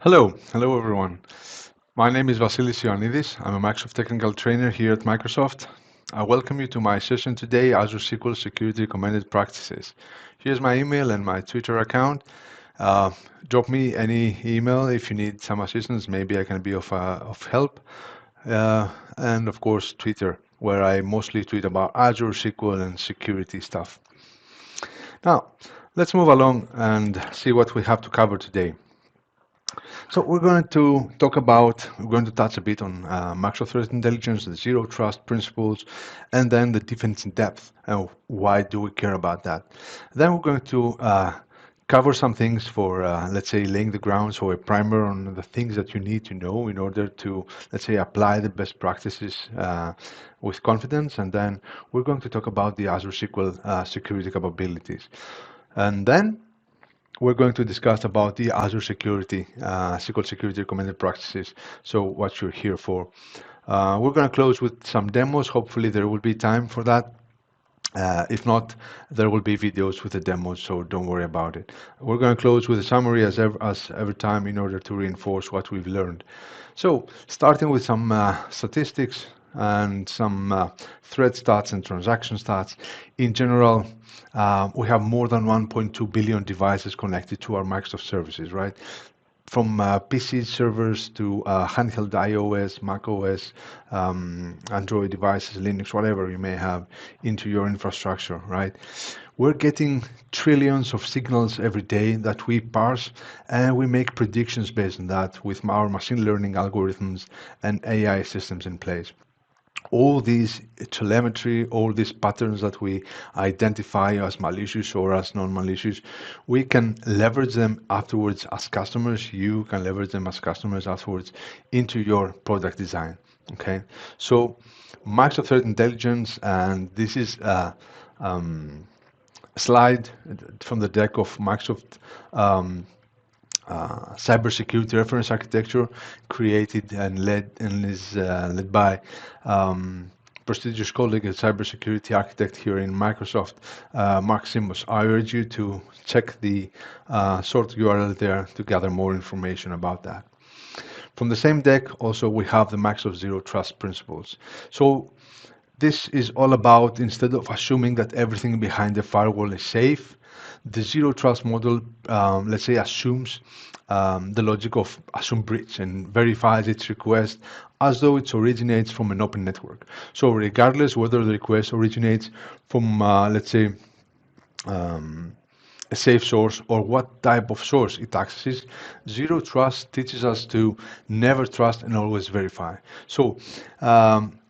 Hello everyone. My name is Vasilis Ioannidis. I'm a Microsoft Technical Trainer here at Microsoft. I welcome you to my session today, Azure SQL Security Recommended Practices. Here's my email and my Twitter account. Uh, Drop me any email if you need some assistance. Maybe I can be of help. And of course, Twitter, where I mostly tweet about Azure SQL and security stuff. Now, let's move along and see what we have to cover today. So we're going to touch a bit on macro threat intelligence, the zero trust principles, and then the defense in depth. And why do we care about that? Then we're going to cover some things for, let's say, laying the ground, so a primer on the things that you need to know in order to, let's say, apply the best practices with confidence. And then we're going to talk about the Azure SQL security capabilities. And then we're going to discuss about the Azure security, SQL security recommended practices. So what you're here for. We're going to close with some demos. Hopefully there will be time for that. If not, there will be videos with the demos, so don't worry about it. We're going to close with a summary as every time in order to reinforce what we've learned. So starting with some statistics and some thread stats and transaction stats. In general, we have more than 1.2 billion devices connected to our Microsoft services, right? From PC servers to handheld iOS, macOS, Android devices, Linux, whatever you may have into your infrastructure, right? We're getting trillions of signals every day that we parse, and we make predictions based on that with our machine learning algorithms and AI systems in place. All these telemetry, all these patterns that we identify as malicious or as non-malicious, we can leverage them afterwards as customers. You can leverage them as customers afterwards into your product design. Okay, so Microsoft Threat Intelligence, and this is a slide from the deck of Microsoft cybersecurity reference architecture, created and led and is led by prestigious colleague and cybersecurity architect here in Microsoft, Mark Simos. I urge you to check the short URL there to gather more information about that. From the same deck, also we have the Microsoft Zero Trust principles. So this is all about, instead of assuming that everything behind the firewall is safe, the zero trust model, let's say, assumes the logic of assume breach and verifies its request as though it originates from an open network. So regardless whether the request originates from, let's say, a safe source or what type of source it accesses, zero trust teaches us to never trust and always verify. So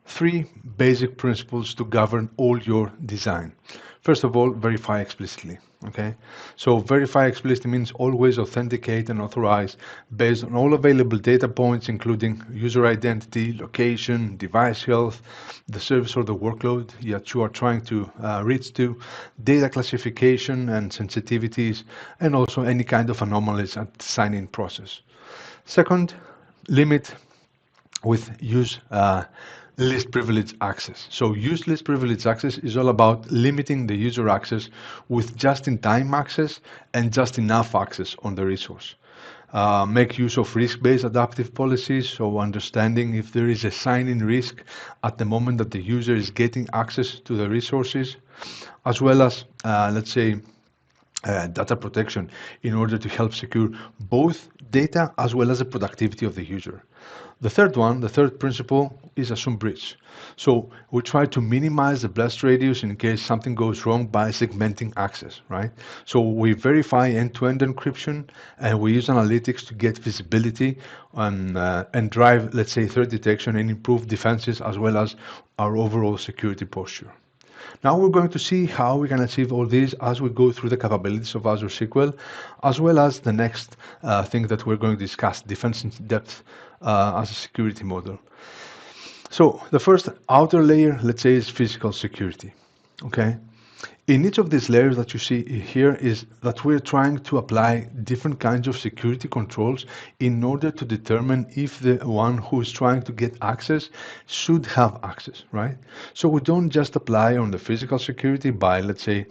three basic principles to govern all your design. First of all, verify explicitly. Okay, so verify explicitly means always authenticate and authorize based on all available data points, including user identity, location, device health, the service or the workload that you are trying to reach to, data classification and sensitivities, and also any kind of anomalies at the sign-in process. Second, limit with use least privilege access. So use least privilege access is all about limiting the user access with just-in-time access and just enough access on the resource. Make use of risk-based adaptive policies, so understanding if there is a sign-in risk at the moment that the user is getting access to the resources, as well as, let's say, data protection in order to help secure both data as well as the productivity of the user. The third principle is assume breach. So we try to minimize the blast radius in case something goes wrong by segmenting access, right? So we verify end-to-end encryption and we use analytics to get visibility and drive, let's say, threat detection and improve defenses as well as our overall security posture. Now we're going to see how we can achieve all these as we go through the capabilities of Azure SQL, as well as the next thing that we're going to discuss, defense in depth as a security model. So the first outer layer, let's say, is physical security. Okay. In each of these layers that you see here is that we're trying to apply different kinds of security controls in order to determine if the one who is trying to get access should have access, right? So we don't just apply on the physical security by, let's say,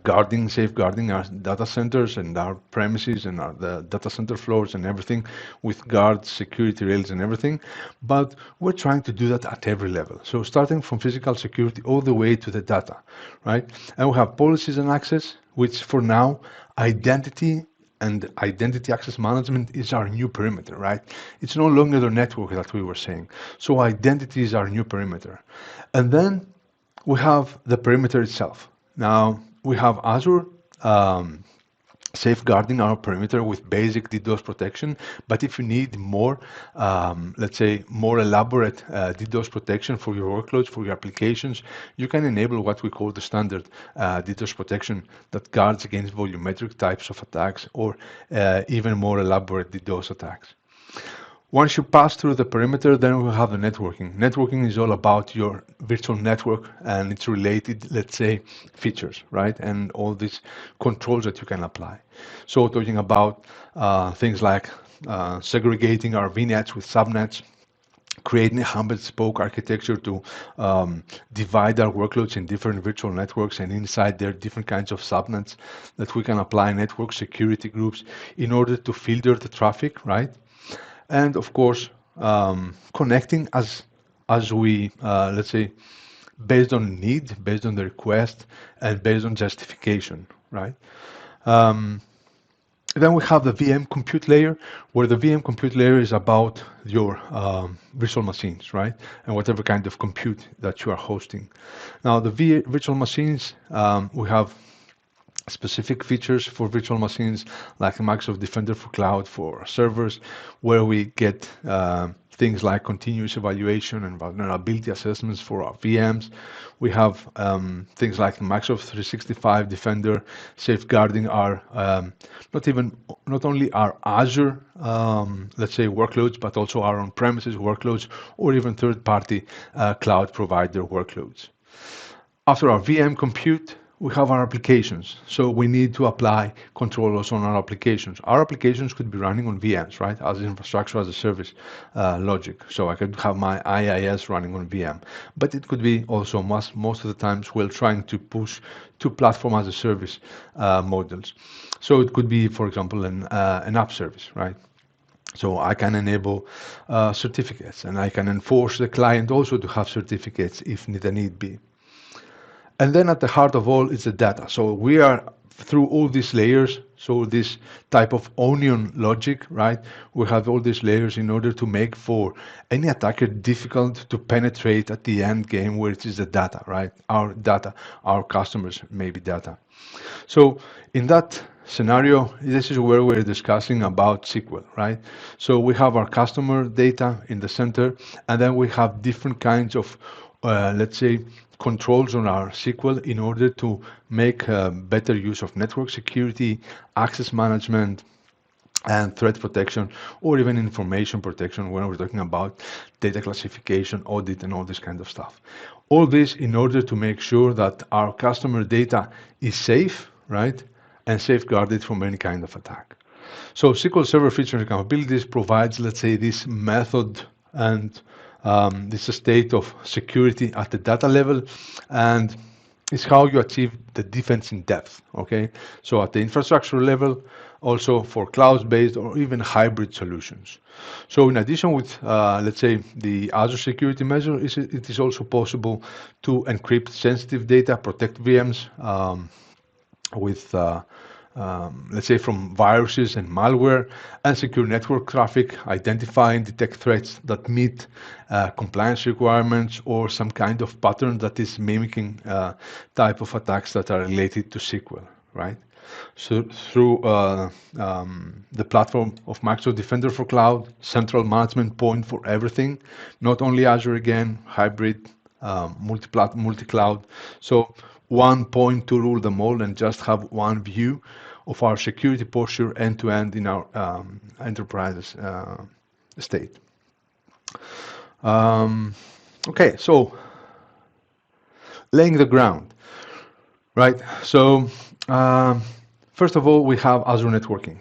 guarding, safeguarding our data centers and our premises and the data center floors and everything with guards, security rails and everything. But we're trying to do that at every level. So starting from physical security all the way to the data, right? And we have policies and access, which for now, identity and identity access management is our new perimeter, right? It's no longer the network that we were saying. So identity is our new perimeter. And then we have the perimeter itself. Now, we have Azure safeguarding our perimeter with basic DDoS protection. But if you need more, let's say, more elaborate DDoS protection for your workloads, for your applications, you can enable what we call the standard DDoS protection that guards against volumetric types of attacks or even more elaborate DDoS attacks. Once you pass through the perimeter, then we have the networking. Networking is all about your virtual network and its related, let's say, features, right? And all these controls that you can apply. So talking about things like segregating our VNets with subnets, creating a hub and spoke architecture to divide our workloads in different virtual networks, and inside there different kinds of subnets that we can apply network security groups in order to filter the traffic, right? And of course, connecting as we let's say based on need, based on the request, and based on justification, right? Um, then we have the VM compute layer, where the VM compute layer is about your virtual machines, right? And whatever kind of compute that you are hosting. Now, the virtual machines, we have specific features for virtual machines like Microsoft Defender for Cloud for servers, where we get things like continuous evaluation and vulnerability assessments for our VMs. We have things like Microsoft 365 Defender safeguarding our not only our Azure let's say workloads, but also our on-premises workloads or even third-party cloud provider workloads. After our VM compute, we have our applications. So we need to apply controllers on our applications. Our applications could be running on VMs, right? As infrastructure as a service logic. So I could have my IIS running on VM. But it could be also most of the times we're trying to push to platform as a service models. So it could be, for example, an app service, right? So I can enable certificates, and I can enforce the client also to have certificates if need be. And then at the heart of all is the data. So we are through all these layers, so this type of onion logic, right? We have all these layers in order to make for any attacker difficult to penetrate at the end game, where it is the data, right? Our data, our customers, maybe data. So in that scenario, this is where we're discussing about SQL, right? So we have our customer data in the center, and then we have different kinds of, let's say, controls on our SQL in order to make better use of network security, access management, and threat protection, or even information protection when we're talking about data classification, audit, and all this kind of stuff. All this in order to make sure that our customer data is safe, right, and safeguarded from any kind of attack. So SQL Server features and capabilities provides, let's say, this method and this state of security at the data level, and it's how you achieve the defense in depth, okay? So at the infrastructure level, also for cloud-based or even hybrid solutions. So in addition with, let's say, the Azure security measure, it is also possible to encrypt sensitive data, protect VMs with let's say from viruses and malware, and secure network traffic, identify and detect threats that meet compliance requirements or some kind of pattern that is mimicking type of attacks that are related to SQL, right? So through the platform of Microsoft Defender for Cloud, central management point for everything, not only Azure again, hybrid, multi-cloud. So one point to rule them all and just have one view of our security posture end-to-end in our enterprise state. Okay, so laying the ground, right? So first of all, we have Azure networking,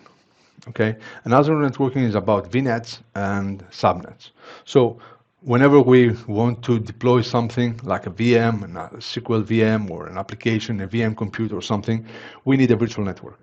okay? And Azure networking is about VNets and subnets. So whenever we want to deploy something like a VM, a SQL VM, or an application, a VM computer or something, we need a virtual network.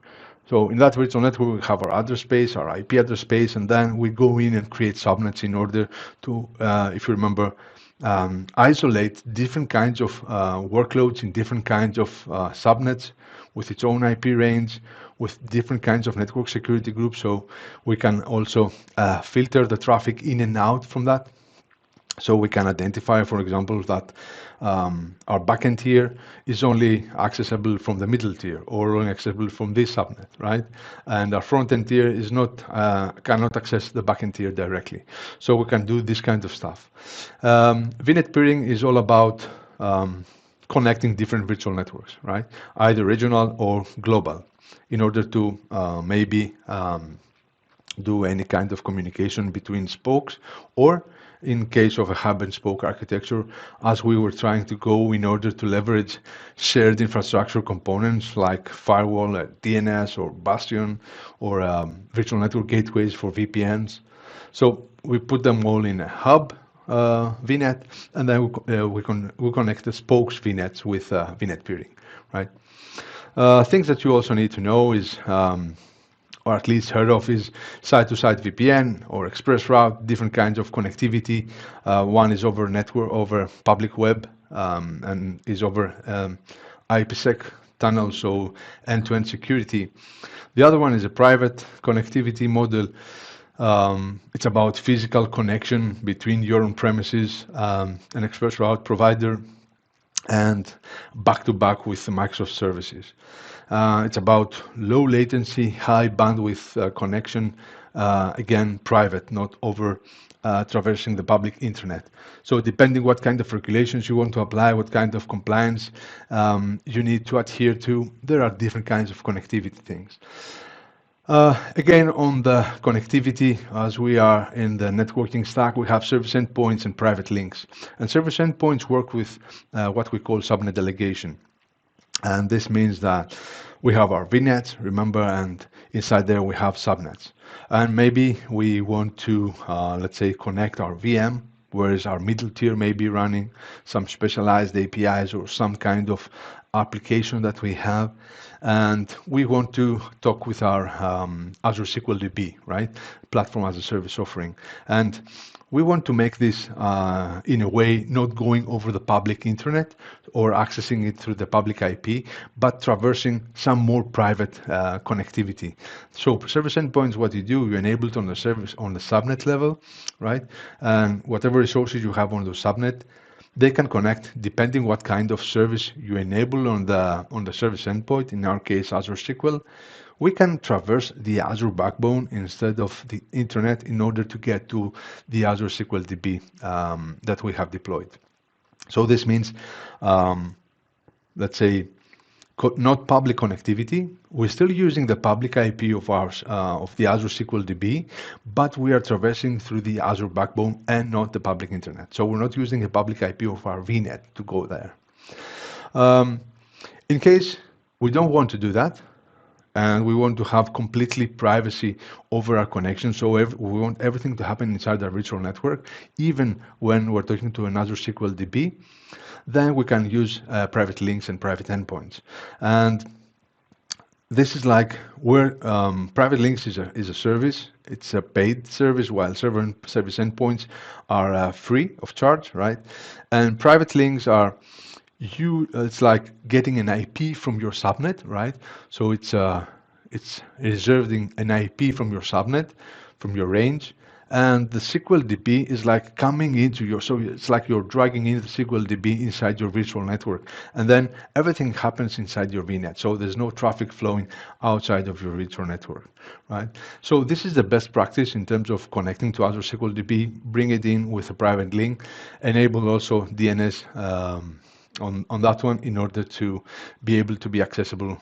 So in that virtual network, we have our address space, our IP address space, and then we go in and create subnets in order to, if you remember, isolate different kinds of workloads in different kinds of subnets with its own IP range, with different kinds of network security groups. So we can also filter the traffic in and out from that. So we can identify, for example, that our backend tier is only accessible from the middle tier or only accessible from this subnet, right? And our front-end tier is not cannot access the backend tier directly. So we can do this kind of stuff. VNet peering is all about connecting different virtual networks, right? Either regional or global, in order to maybe do any kind of communication between spokes, or in case of a hub and spoke architecture, as we were trying to go in order to leverage shared infrastructure components like firewall, DNS, or Bastion, or virtual network gateways for VPNs. So we put them all in a hub VNet, and then we connect the spokes VNets with VNet peering, right? Things that you also need to know is or at least heard of, is site-to-site VPN or express route, different kinds of connectivity. One is over network, over public web, and is over IPsec tunnel, so end-to-end security. The other one is a private connectivity model. It's about physical connection between your on-premises, an express route provider, and back-to-back with the Microsoft services. It's about low latency, high bandwidth connection, again, private, not over traversing the public internet. So depending what kind of regulations you want to apply, what kind of compliance you need to adhere to, there are different kinds of connectivity things. Again, on the connectivity, as we are in the networking stack, we have service endpoints and private links. And service endpoints work with what we call subnet delegation. And this means that we have our VNets, remember, and inside there we have subnets. And maybe we want to, let's say, connect our VM, whereas our middle tier may be running some specialized APIs or some kind of application that we have. And we want to talk with our Azure SQL DB, right? Platform as a service offering. And we want to make this in a way not going over the public internet or accessing it through the public IP, but traversing some more private connectivity. So service endpoints, what you do, you enable it on the service on the subnet level, right? And whatever resources you have on the subnet, they can connect depending what kind of service you enable on the service endpoint. In our case, Azure SQL. We can traverse the Azure backbone instead of the internet in order to get to the Azure SQL DB that we have deployed. So this means, let's say, not public connectivity. We're still using the public IP of ours, of the Azure SQL DB, but we are traversing through the Azure backbone and not the public internet. So we're not using the public IP of our VNet to go there. In case we don't want to do that, and we want to have completely privacy over our connection, so we want everything to happen inside our virtual network, even when we're talking to an Azure SQL DB, then we can use private links and private endpoints. And this is like where private links is a service. It's a paid service, while service endpoints are free of charge, right? And private links are it's like getting an IP from your subnet, right? So it's reserving an IP from your subnet, from your range, and the SQL DB is like coming into your, so it's like you're dragging in the SQL DB inside your virtual network, and then everything happens inside your VNet. So there's no traffic flowing outside of your virtual network, right? So this is the best practice in terms of connecting to Azure SQL DB. Bring it in with a private link, enable also DNS on that one in order to be able to be accessible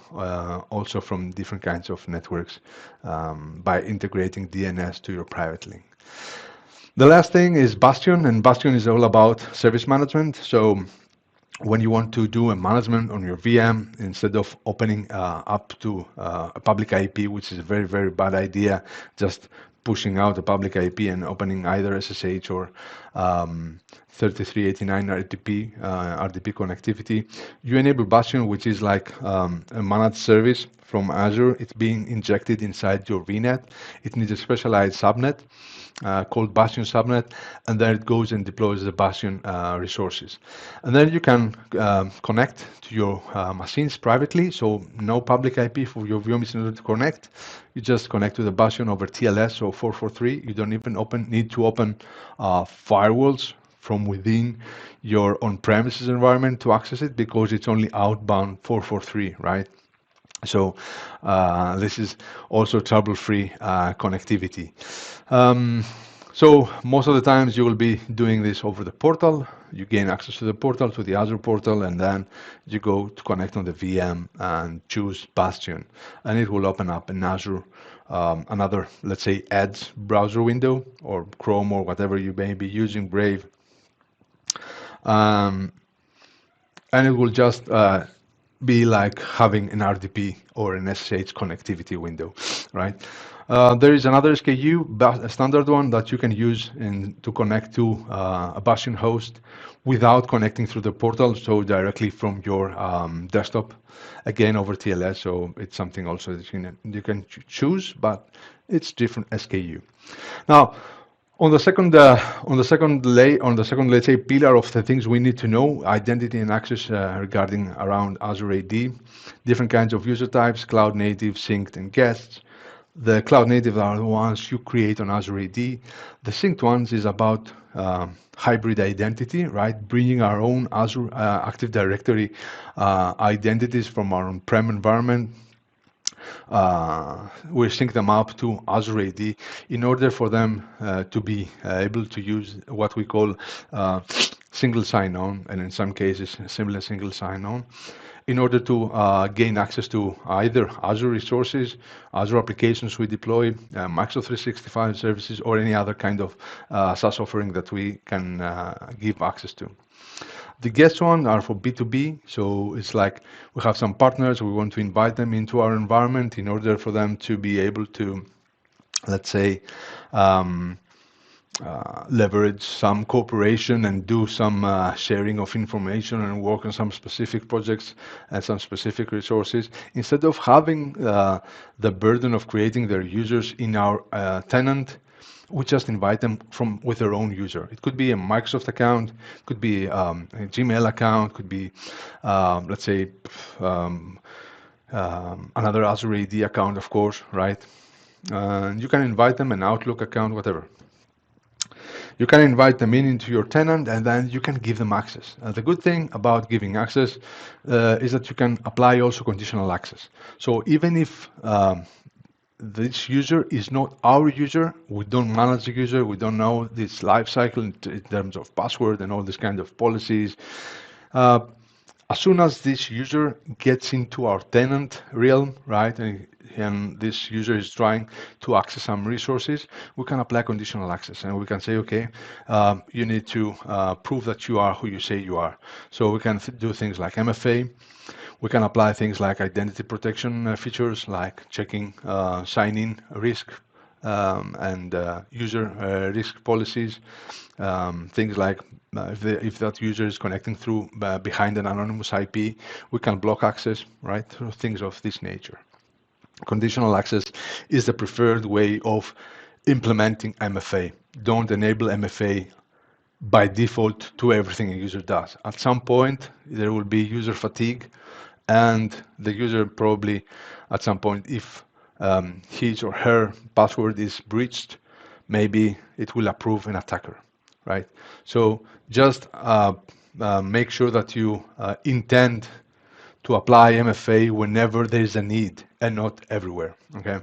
also from different kinds of networks by integrating DNS to your private link. The last thing is Bastion, and Bastion is all about service management. So when you want to do a management on your VM, instead of opening up to a public IP, which is a very, very bad idea, just pushing out a public IP and opening either SSH or 3389 RDP connectivity. You enable Bastion, which is like a managed service from Azure. It's being injected inside your VNet. It needs a specialized subnet called Bastion subnet, and then it goes and deploys the Bastion resources. And then you can connect to your machines privately, so no public IP for your VM in order to connect. You just connect to the Bastion over TLS or 443. You don't even need to open firewalls from within your on-premises environment to access it, because it's only outbound 443, right? So this is also trouble-free connectivity. So most of the times you will be doing this over the portal. You gain access to the portal, to the Azure portal, and then you go to connect on the VM and choose Bastion. And it will open up in Azure another, let's say, Edge browser window, or Chrome, or whatever you may be using, Brave. And it will just be like having an RDP or an SSH connectivity window, right? There is another SKU, a standard one, that you can use to connect to a Bastion host without connecting through the portal, so directly from your desktop, again over TLS. So it's something also that you can choose, but it's different SKU. Now, on the second, let's say, pillar of the things we need to know, identity and access regarding around Azure AD, different kinds of user types, cloud native, synced, and guests. The cloud native are the ones you create on Azure AD. The synced ones is about hybrid identity, right? Bringing our own Azure Active Directory identities from our on-prem environment. We sync them up to Azure AD in order for them to be able to use what we call single sign-on, and in some cases similar single sign-on, in order to gain access to either Azure resources, Azure applications we deploy, Microsoft 365 services, or any other kind of SaaS offering that we can give access to. The guest ones are for B2B, so it's like we have some partners, we want to invite them into our environment in order for them to be able to, let's say, leverage some cooperation and do some sharing of information and work on some specific projects and some specific resources. Instead of having the burden of creating their users in our tenant, we just invite them with their own user. It could be a Microsoft account, could be a Gmail account, could be, let's say, another Azure AD account, of course, right? You can invite them, an Outlook account, whatever. You can invite them into your tenant, and then you can give them access. The good thing about giving access is that you can apply also conditional access. So even if this user is not our user, we don't manage the user, we don't know this life cycle in terms of password and all this kind of policies. As soon as this user gets into our tenant realm, right, and this user is trying to access some resources, we can apply conditional access, and we can say, okay, you need to prove that you are who you say you are. So we can do things like MFA. We can apply things like identity protection features, like checking sign-in risk and user risk policies. Things like if that user is connecting through behind an anonymous IP, we can block access, right? Things of this nature. Conditional access is the preferred way of implementing MFA. Don't enable MFA by default to everything a user does. At some point, there will be user fatigue, and the user probably, at some point, if his or her password is breached, maybe it will approve an attacker, right? So just make sure that you intend to apply MFA whenever there is a need and not everywhere, okay?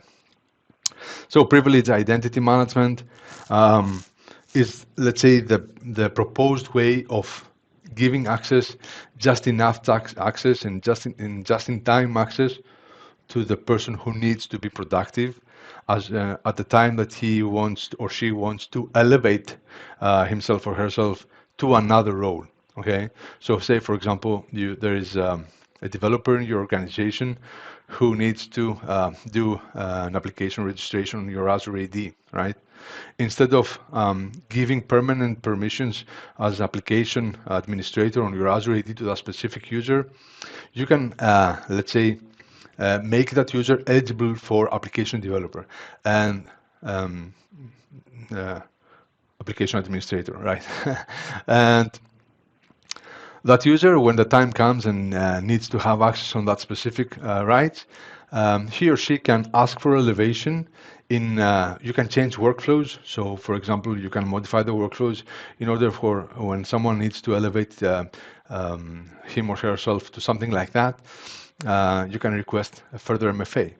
So privileged identity management is, let's say, the proposed way of giving access, just enough access and just in time access to the person who needs to be productive as at the time that he wants or she wants to elevate himself or herself to another role. Okay, so say for example there is a developer in your organization who needs to do an application registration on your Azure AD, right? Instead of giving permanent permissions as application administrator on your Azure AD to that specific user, you can, let's say, make that user eligible for application developer and um, uh, application administrator, right? And that user, when the time comes and needs to have access on that specific rights, he or she can ask for elevation in, you can change workflows. So for example, you can modify the workflows in order for when someone needs to elevate him or herself to something like that, you can request a further MFA.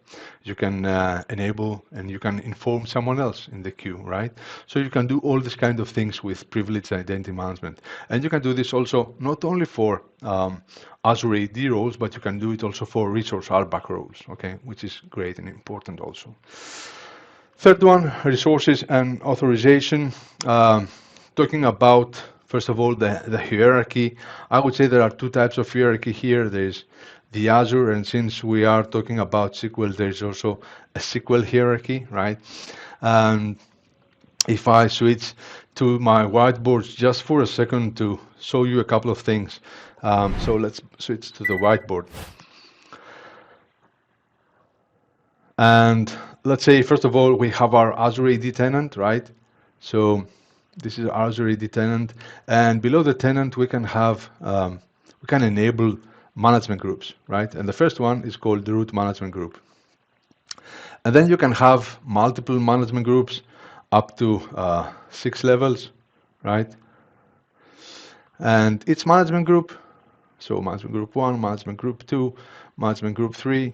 You can enable and you can inform someone else in the queue, right? So you can do all these kind of things with privileged identity management. And you can do this also not only for Azure AD roles, but you can do it also for resource RBAC roles, okay, which is great and important also. Third one, resources and authorization. Talking about, first of all, the hierarchy. I would say there are two types of hierarchy here. There's the Azure, and since we are talking about SQL, there's also a SQL hierarchy, right? And if I switch to my whiteboard just for a second to show you a couple of things. So let's switch to the whiteboard. And let's say, first of all, we have our Azure AD tenant, right? So this is Azure AD tenant. And below the tenant, we can have, we can enable management groups, right? And the first one is called the root management group. And then you can have multiple management groups up to 6 levels, right? And each management group, so management group 1, management group 2, management group 3,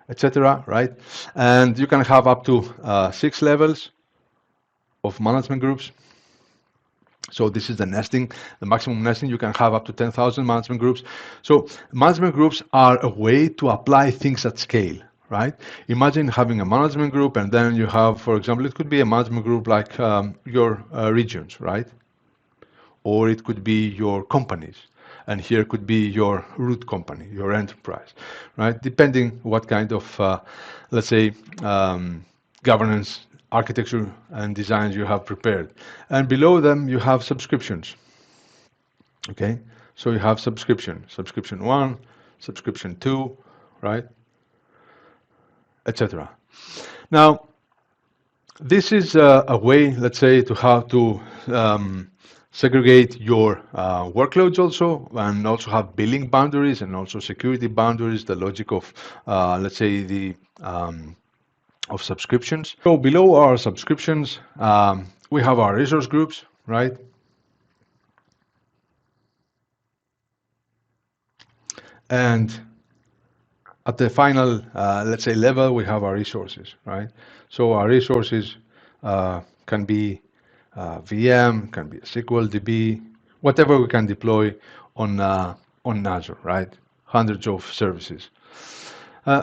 etc., right? And you can have up to 6 levels of management groups. So this is the nesting, the maximum nesting. You can have up to 10,000 management groups. So management groups are a way to apply things at scale, right? Imagine having a management group and then you have, for example, it could be a management group like your regions, right? Or it could be your companies. And here could be your root company, your enterprise, right? Depending what kind of, let's say, governance, architecture, and designs you have prepared. And below them, you have subscriptions, okay? So you have subscription 1, subscription 2, right? Etc. Now, this is a way, let's say, to how to segregate your workloads also, and also have billing boundaries and also security boundaries, the logic of, let's say, the of subscriptions. So below our subscriptions, we have our resource groups, right? And at the final, let's say, level, we have our resources, right? So our resources can be VM, can be a SQL DB, whatever we can deploy on Azure, right? Hundreds of services.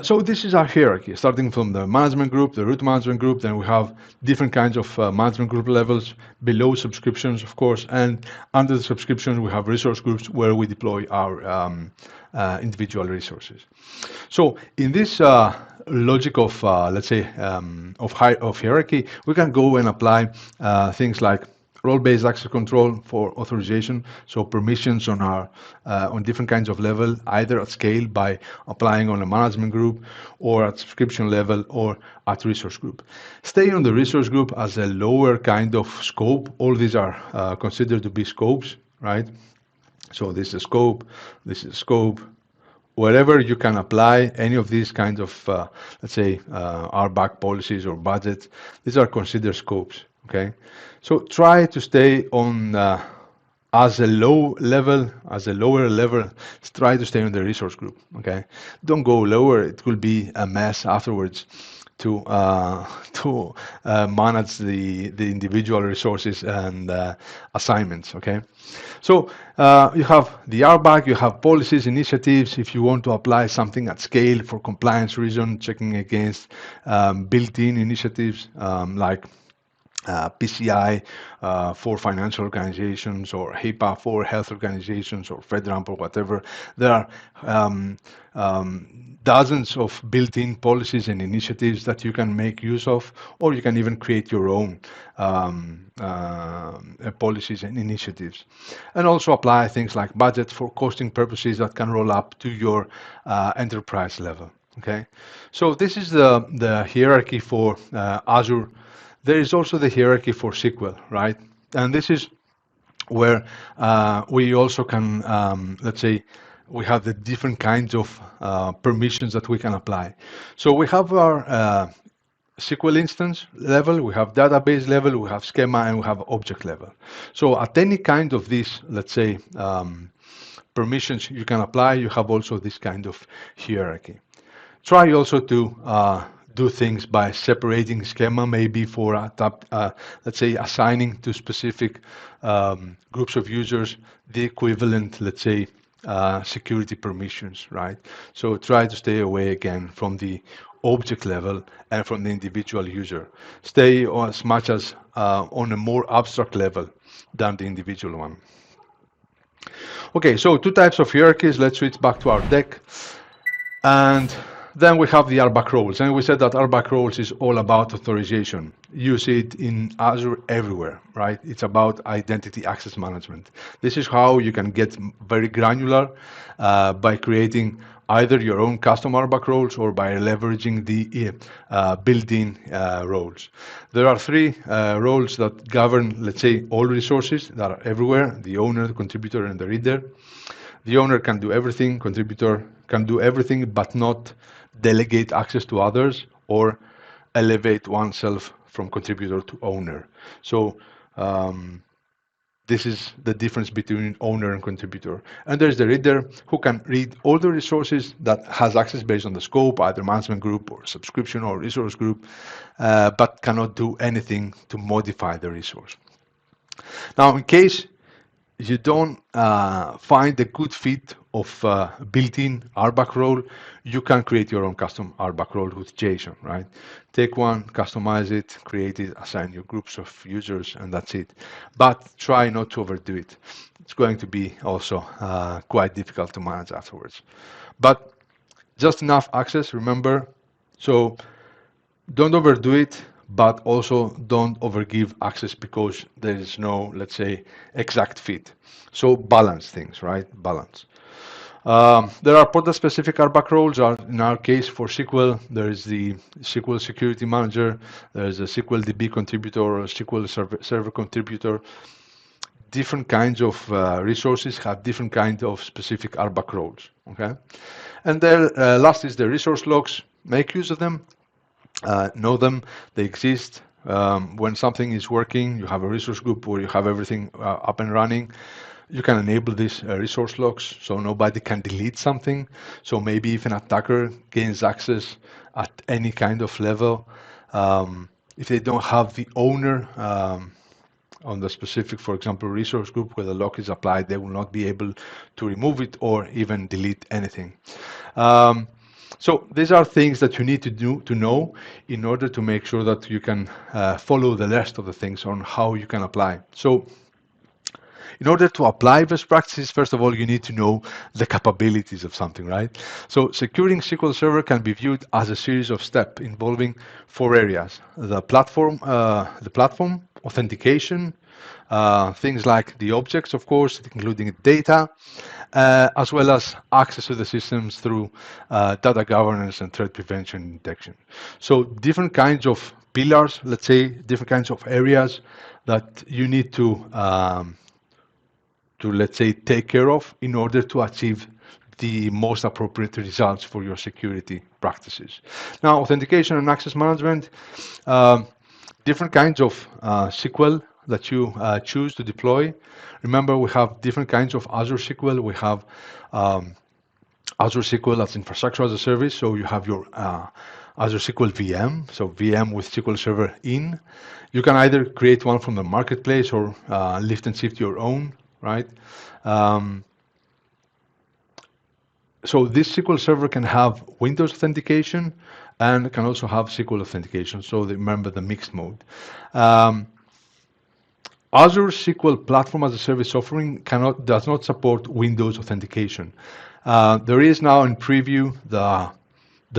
So this is our hierarchy, starting from the management group, the root management group, then we have different kinds of management group levels, below subscriptions, of course, and under the subscriptions, we have resource groups where we deploy our individual resources. So in this logic of, let's say, of hierarchy, we can go and apply things like role-based access control for authorization, so permissions on our on different kinds of level, either at scale by applying on a management group, or at subscription level, or at resource group. Staying on the resource group as a lower kind of scope, all these are considered to be scopes, right? So this is scope, this is scope. Wherever you can apply any of these kinds of, let's say, RBAC policies or budgets, these are considered scopes, okay? So try to stay on, as a lower level, try to stay on the resource group, okay? Don't go lower, it will be a mess afterwards to manage the individual resources and assignments, okay? So you have the RBAC, you have policies, initiatives. If you want to apply something at scale for compliance reason, checking against built-in initiatives like PCI for financial organizations, or HIPAA for health organizations, or FedRAMP or whatever. There are dozens of built-in policies and initiatives that you can make use of, or you can even create your own policies and initiatives. And also apply things like budgets for costing purposes that can roll up to your enterprise level. Okay, so this is the hierarchy for Azure. There is also the hierarchy for SQL, right? And this is where we also can, let's say, we have the different kinds of permissions that we can apply. So we have our SQL instance level, we have database level, we have schema, and we have object level. So at any kind of these, let's say, permissions you can apply, you have also this kind of hierarchy. Try also to do things by separating schema, maybe for let's say, assigning to specific groups of users the equivalent, let's say, security permissions, right? So try to stay away again from the object level and from the individual user. Stay as much as on a more abstract level than the individual one. Okay, so two types of hierarchies. Let's switch back to our deck. And then we have the RBAC roles. And we said that RBAC roles is all about authorization. You see it in Azure everywhere, right? It's about identity access management. This is how you can get very granular by creating either your own custom RBAC roles or by leveraging the built-in roles. There are three roles that govern, let's say, all resources that are everywhere: the owner, the contributor, and the reader. The owner can do everything, contributor can do everything, but not delegate access to others or elevate oneself from contributor to owner. So this is the difference between owner and contributor. And there's the reader, who can read all the resources that has access based on the scope, either management group or subscription or resource group, but cannot do anything to modify the resource. Now, in case you don't find a good fit of built-in RBAC role, you can create your own custom RBAC role with JSON, right? Take one, customize it, create it, assign your groups of users, and that's it. But try not to overdo it. It's going to be also quite difficult to manage afterwards. But just enough access, remember. So don't overdo it, but also don't overgive access because there is no, let's say, exact fit. So balance things, right? Balance. There are product-specific RBAC roles. In our case, for SQL, there is the SQL Security Manager, there is a SQL DB contributor, or a SQL server contributor. Different kinds of resources have different kinds of specific RBAC roles, okay? And then last is the resource logs. Make use of them. Know them, they exist. When something is working, you have a resource group where you have everything up and running. You can enable these resource logs so nobody can delete something. So maybe if an attacker gains access at any kind of level, if they don't have the owner on the specific, for example, resource group where the lock is applied, they will not be able to remove it or even delete anything. So these are things that you need to know in order to make sure that you can follow the rest of the things on how you can apply. So in order to apply best practices, first of all, you need to know the capabilities of something, right? So securing SQL Server can be viewed as a series of steps involving four areas: the platform, authentication, things like the objects, of course, including data, as well as access to the systems through data governance and threat prevention and detection. So different kinds of pillars, let's say, different kinds of areas that you need to let's say, take care of in order to achieve the most appropriate results for your security practices. Now, authentication and access management, different kinds of SQL that you choose to deploy. Remember, we have different kinds of Azure SQL. We have Azure SQL as infrastructure as a service. So you have your Azure SQL VM, so VM with SQL Server in. You can either create one from the marketplace or lift and shift your own, right? So this SQL Server can have Windows authentication and can also have SQL authentication. So remember the mixed mode. Um, Azure SQL Platform as a Service offering does not support Windows authentication. There is now in preview the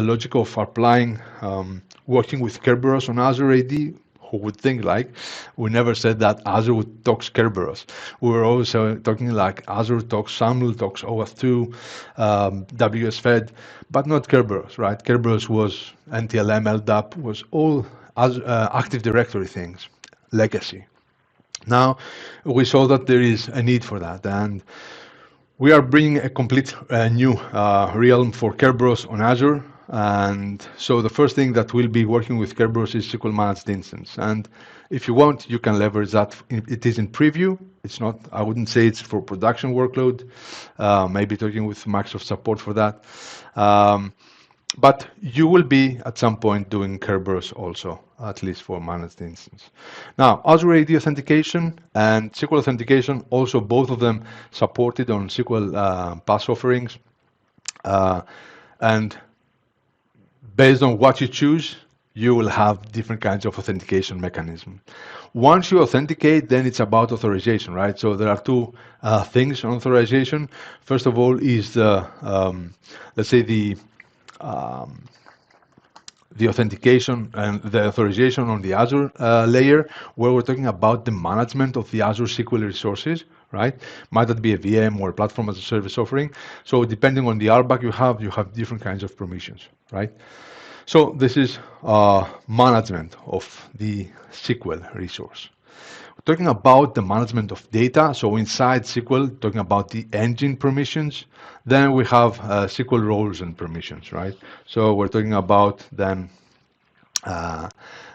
logic of applying working with Kerberos on Azure AD. Who would think like we never said that Azure would talk Kerberos. We were also talking like Azure talks SAML, talks OAuth2, WS Fed, but not Kerberos, right? Kerberos was NTLM, LDAP, was all Active Directory things, legacy. Now we saw that there is a need for that, and we are bringing a complete new realm for Kerberos on Azure. And so the first thing that we'll be working with Kerberos is SQL managed instance. And if you want, you can leverage that. It is in preview. It's not, I wouldn't say it's for production workload. Maybe talking with Microsoft support for that. But you will be at some point doing Kerberos also, at least for managed instance. Now, Azure AD authentication and SQL authentication, also both of them supported on SQL PaaS offerings. And based on what you choose, you will have different kinds of authentication mechanism. Once you authenticate, then it's about authorization, right? So there are two things on authorization. First of all is the, let's say the authentication and the authorization on the Azure layer, where we're talking about the management of the Azure SQL resources, right? Might that be a VM or a platform as a service offering? So depending on the RBAC you have different kinds of permissions, right? So this is management of the SQL resource. Talking about the management of data, so inside SQL, talking about the engine permissions, then we have SQL roles and permissions, right? So we're talking about then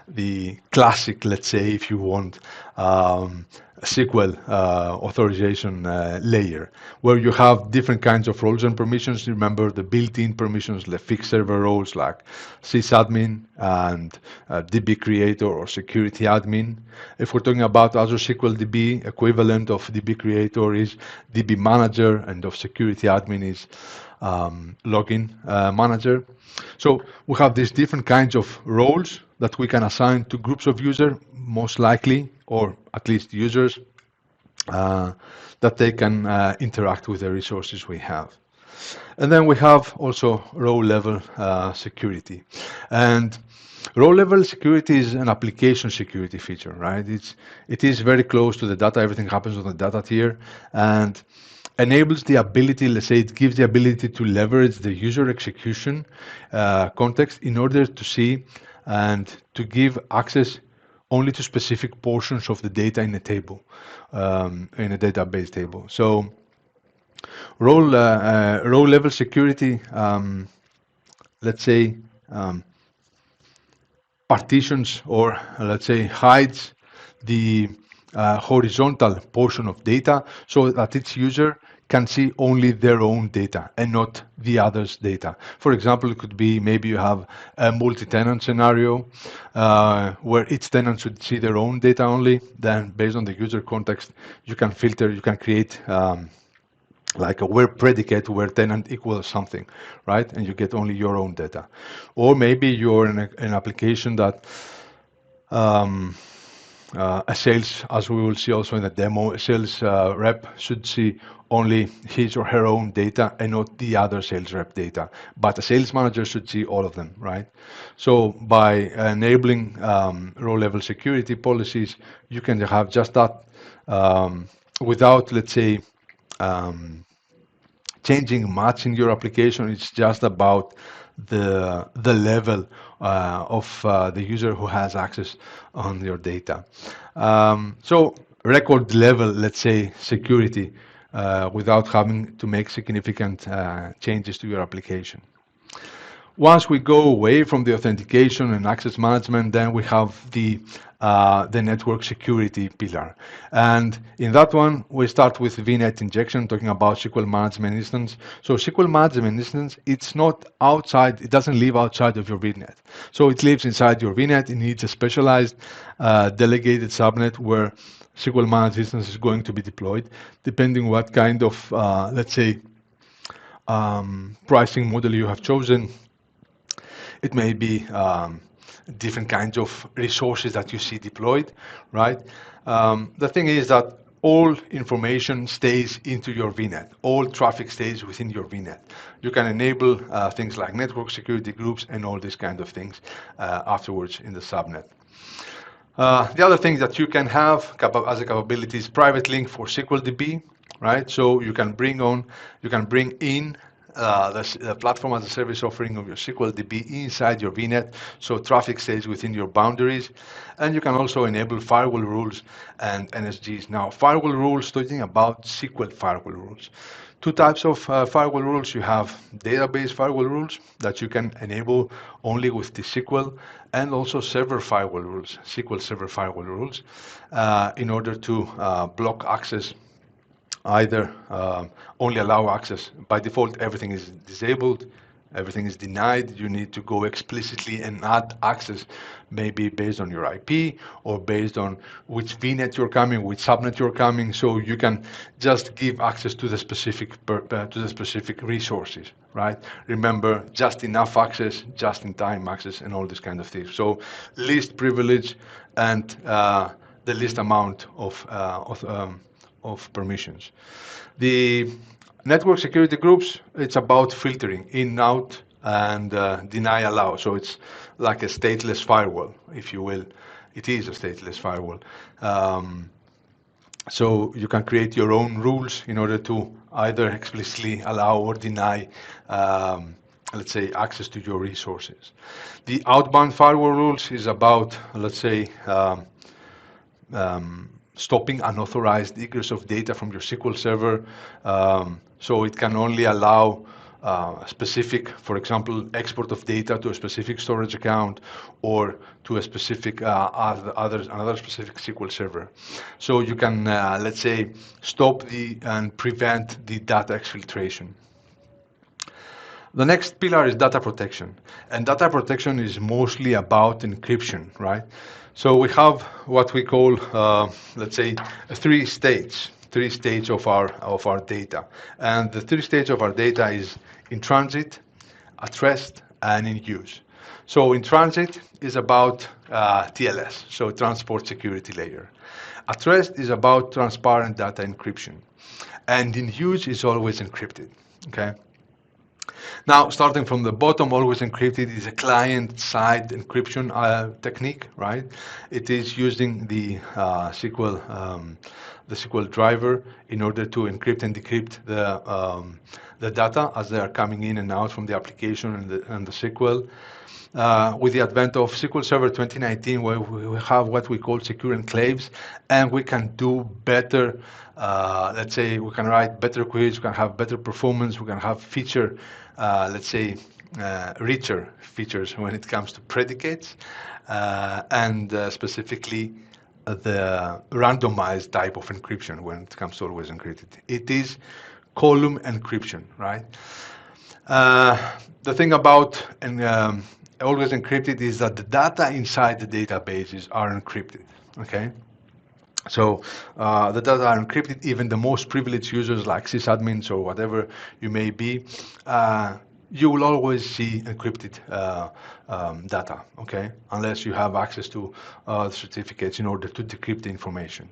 the classic, let's say, if you want, SQL authorization layer, where you have different kinds of roles and permissions. Remember the built-in permissions, the fixed server roles like sysadmin and DB creator or security admin. If we're talking about Azure SQL DB, equivalent of DB creator is DB manager, and of security admin is login manager. So we have these different kinds of roles that we can assign to groups of users, most likely, or at least users, that they can interact with the resources we have. And then we have also row level security. And row level security is an application security feature, right? It is very close to the data. Everything happens on the data tier, and enables the ability, let's say, it gives the ability to leverage the user execution context in order to see and to give access only to specific portions of the data in a table, in a database table. So row level security, let's say, partitions, or let's say hides the horizontal portion of data so that its user can see only their own data and not the others' data. For example, it could be maybe you have a multi-tenant scenario where each tenant should see their own data only. Then based on the user context, you can filter, you can create like a where predicate, where tenant equals something, right? And you get only your own data. Or maybe you're in an application that a sales, as we will see also in the demo, a sales rep should see only his or her own data and not the other sales rep data. But a sales manager should see all of them, right? So by enabling row level security policies, you can have just that without, let's say, changing much in your application. It's just about the level of the user who has access on your data. So record level, let's say, security without having to make significant changes to your application. Once we go away from the authentication and access management, then we have the network security pillar. And in that one, we start with VNet injection, talking about SQL management instance. So SQL management instance, it's not outside, it doesn't live outside of your VNet. So it lives inside your VNet. It needs a specialized delegated subnet where SQL managed instance is going to be deployed, depending what kind of, let's say, pricing model you have chosen. It may be different kinds of resources that you see deployed, right? The thing is that all information stays into your VNet. All traffic stays within your VNet. You can enable things like network security groups and all these kind of things afterwards in the subnet. The other thing that you can have as a capability is private link for SQL right? So you can bring in the platform as a service offering of your SQL inside your VNet, so traffic stays within your boundaries. And you can also enable firewall rules and NSGs. Now, firewall rules, talking about SQL firewall rules. Two types of firewall rules. You have database firewall rules that you can enable only with the SQL, and also server firewall rules, SQL server firewall rules, in order to block access, either only allow access. By default, everything is disabled, everything is denied. You need to go explicitly and add access, maybe based on your IP or based on which VNet you're coming, which subnet you're coming. So you can just give access to the specific resources, right? Remember, just enough access, just in time access, and all this kind of things. So least privilege and the least amount of permissions. The network security groups, it's about filtering in, out, and deny, allow. So it's like a stateless firewall, if you will. It is a stateless firewall. So you can create your own rules in order to either explicitly allow or deny, let's say, access to your resources. The outbound firewall rules is about, let's say, stopping unauthorized egress of data from your SQL server. So it can only allow specific, for example, export of data to a specific storage account or to a specific another specific SQL server. So you can, let's say, stop and prevent the data exfiltration. The next pillar is data protection, and data protection is mostly about encryption, right? So we have what we call, let's say, three stages of our data, and the three stages of our data is in transit, at rest, and in use. So in transit is about TLS, so transport security layer. At rest is about transparent data encryption, and in use is always encrypted. Okay. Now, starting from the bottom, always encrypted is a client-side encryption technique, right? It is using the SQL driver in order to encrypt and decrypt the data as they are coming in and out from the application and the SQL. With the advent of SQL Server 2019, where we have what we call secure enclaves, and we can do better, let's say, we can write better queries, we can have better performance, we can have let's say, richer features when it comes to predicates, and specifically the randomized type of encryption when it comes to always encrypted. It is column encryption, right? The thing about always encrypted is that the data inside the databases are encrypted, okay? So the data are encrypted. Even the most privileged users like sysadmins or whatever you may be, you will always see encrypted data, okay? Unless you have access to certificates in order to decrypt the information.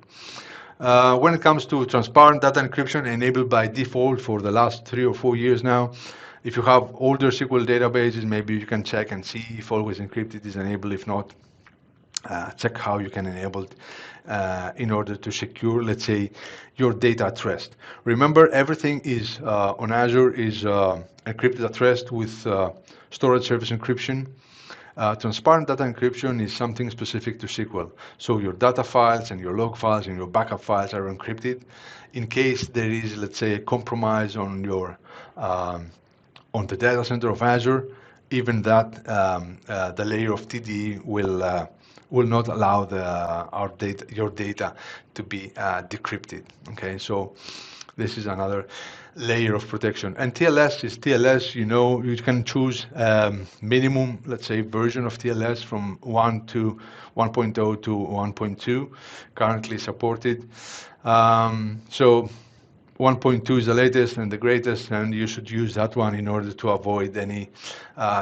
When it comes to transparent data encryption enabled by default for the last 3 or 4 years now, if you have older SQL databases, maybe you can check and see if always encrypted is enabled. If not, check how you can enable it in order to secure, let's say, your data at rest. Remember, everything is on Azure is encrypted at rest with storage service encryption. Transparent data encryption is something specific to SQL. So your data files and your log files and your backup files are encrypted. In case there is, let's say, a compromise on your on the data center of Azure, even that the layer of TDE will not allow your data to be decrypted. Okay, so this is another layer of protection. And TLS is TLS. You know, you can choose minimum, let's say, version of TLS from 1.0 to 1.2, currently supported. So 1.2 is the latest and the greatest, and you should use that one in order to avoid any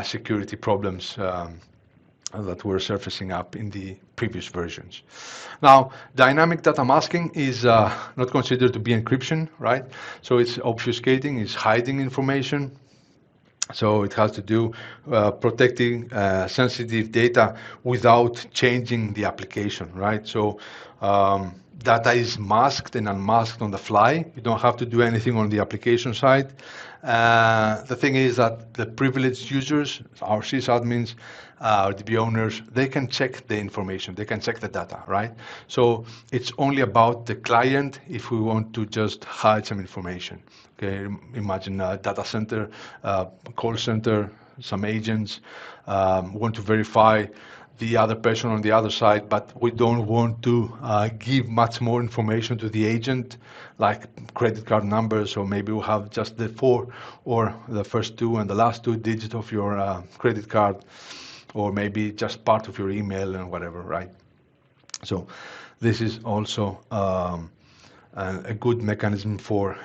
security problems that were surfacing up in the previous versions. Now, dynamic data masking is not considered to be encryption, right? So it's obfuscating, it's hiding information. So it has to do protecting sensitive data without changing the application, right? So data is masked and unmasked on the fly. You don't have to do anything on the application side. The thing is that the privileged users, our sysadmins, or DB owners, they can check the information, they can check the data, right? So it's only about the client if we want to just hide some information. Okay, imagine a data center, call center, some agents want to verify the other person on the other side, but we don't want to give much more information to the agent, like credit card numbers, or maybe we'll have just the 4 or the first 2 and the last 2 digits of your credit card, or maybe just part of your email and whatever, right? So this is also a good mechanism for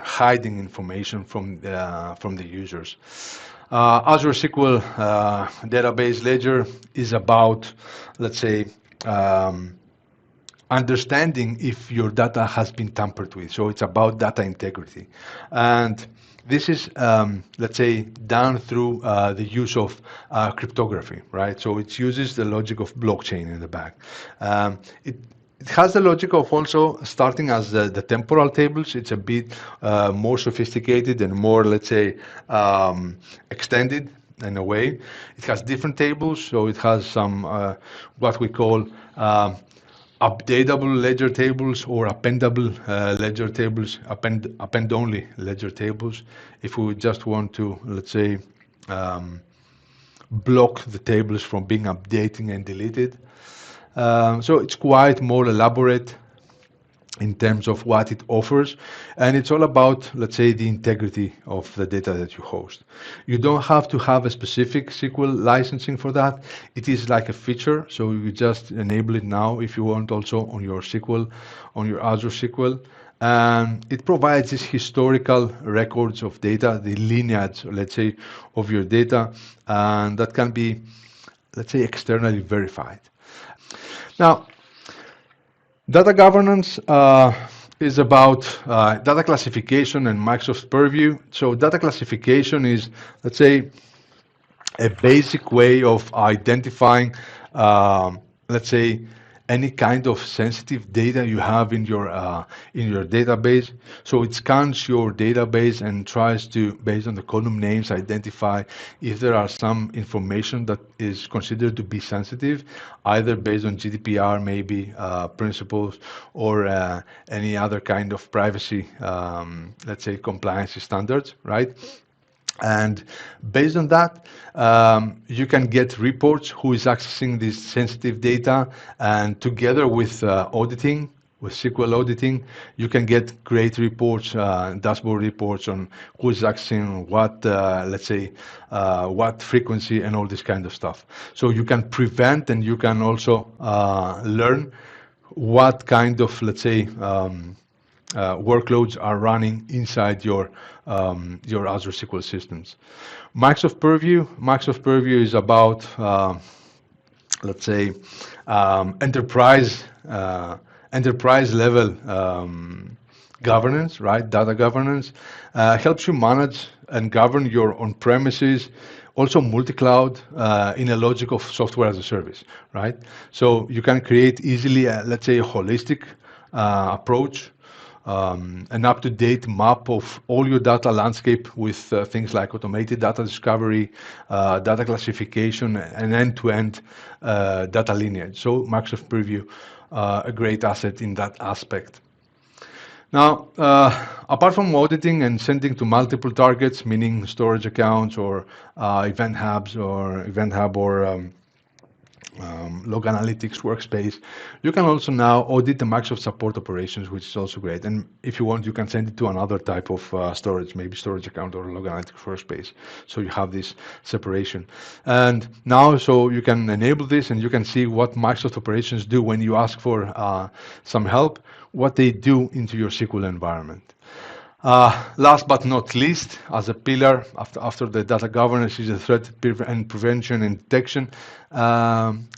hiding information from the users. Azure SQL database ledger is about, let's say, understanding if your data has been tampered with. So it's about data integrity. And this is, let's say, done through the use of cryptography, right? So it uses the logic of blockchain in the back. It has the logic of also starting as the temporal tables. It's a bit more sophisticated and more, let's say, extended in a way. It has different tables, so it has some what we call updatable ledger tables or appendable ledger tables, append-only ledger tables. If we just want to, let's say, block the tables from being updating and deleted. So it's quite more elaborate in terms of what it offers, and it's all about, let's say, the integrity of the data that you host. You don't have to have a specific SQL licensing for that. It is like a feature, so you just enable it now if you want also on your SQL, on your Azure SQL. And it provides these historical records of data, the lineage, let's say, of your data, and that can be, let's say, externally verified. Now, data governance is about data classification and Microsoft Purview. So data classification is, let's say, a basic way of identifying, let's say, any kind of sensitive data you have in your database. So it scans your database and tries to, based on the column names, identify if there are some information that is considered to be sensitive, either based on GDPR maybe principles or any other kind of privacy, let's say, compliance standards, right? And based on that, you can get reports who is accessing this sensitive data, and together with auditing, with SQL auditing, you can get great reports, dashboard reports on who is accessing what, let's say, what frequency and all this kind of stuff. So you can prevent and you can also learn what kind of, let's say, workloads are running inside your Azure SQL systems. Microsoft Purview is about, let's say, enterprise level governance, right? Data governance helps you manage and govern your on-premises, also multi-cloud in a logic of software as a service, right? So you can create easily, let's say, a holistic approach, an up-to-date map of all your data landscape with things like automated data discovery, data classification, and end-to-end data lineage. So Microsoft Purview, a great asset in that aspect. Now, apart from auditing and sending to multiple targets, meaning storage accounts or event hubs or log analytics workspace. You can also now audit the Microsoft support operations, which is also great. And if you want, you can send it to another type of storage, maybe storage account or log analytics workspace. So you have this separation. And now, so you can enable this and you can see what Microsoft operations do when you ask for some help, what they do into your SQL environment. Last but not least, as a pillar after the data governance is the threat and prevention and detection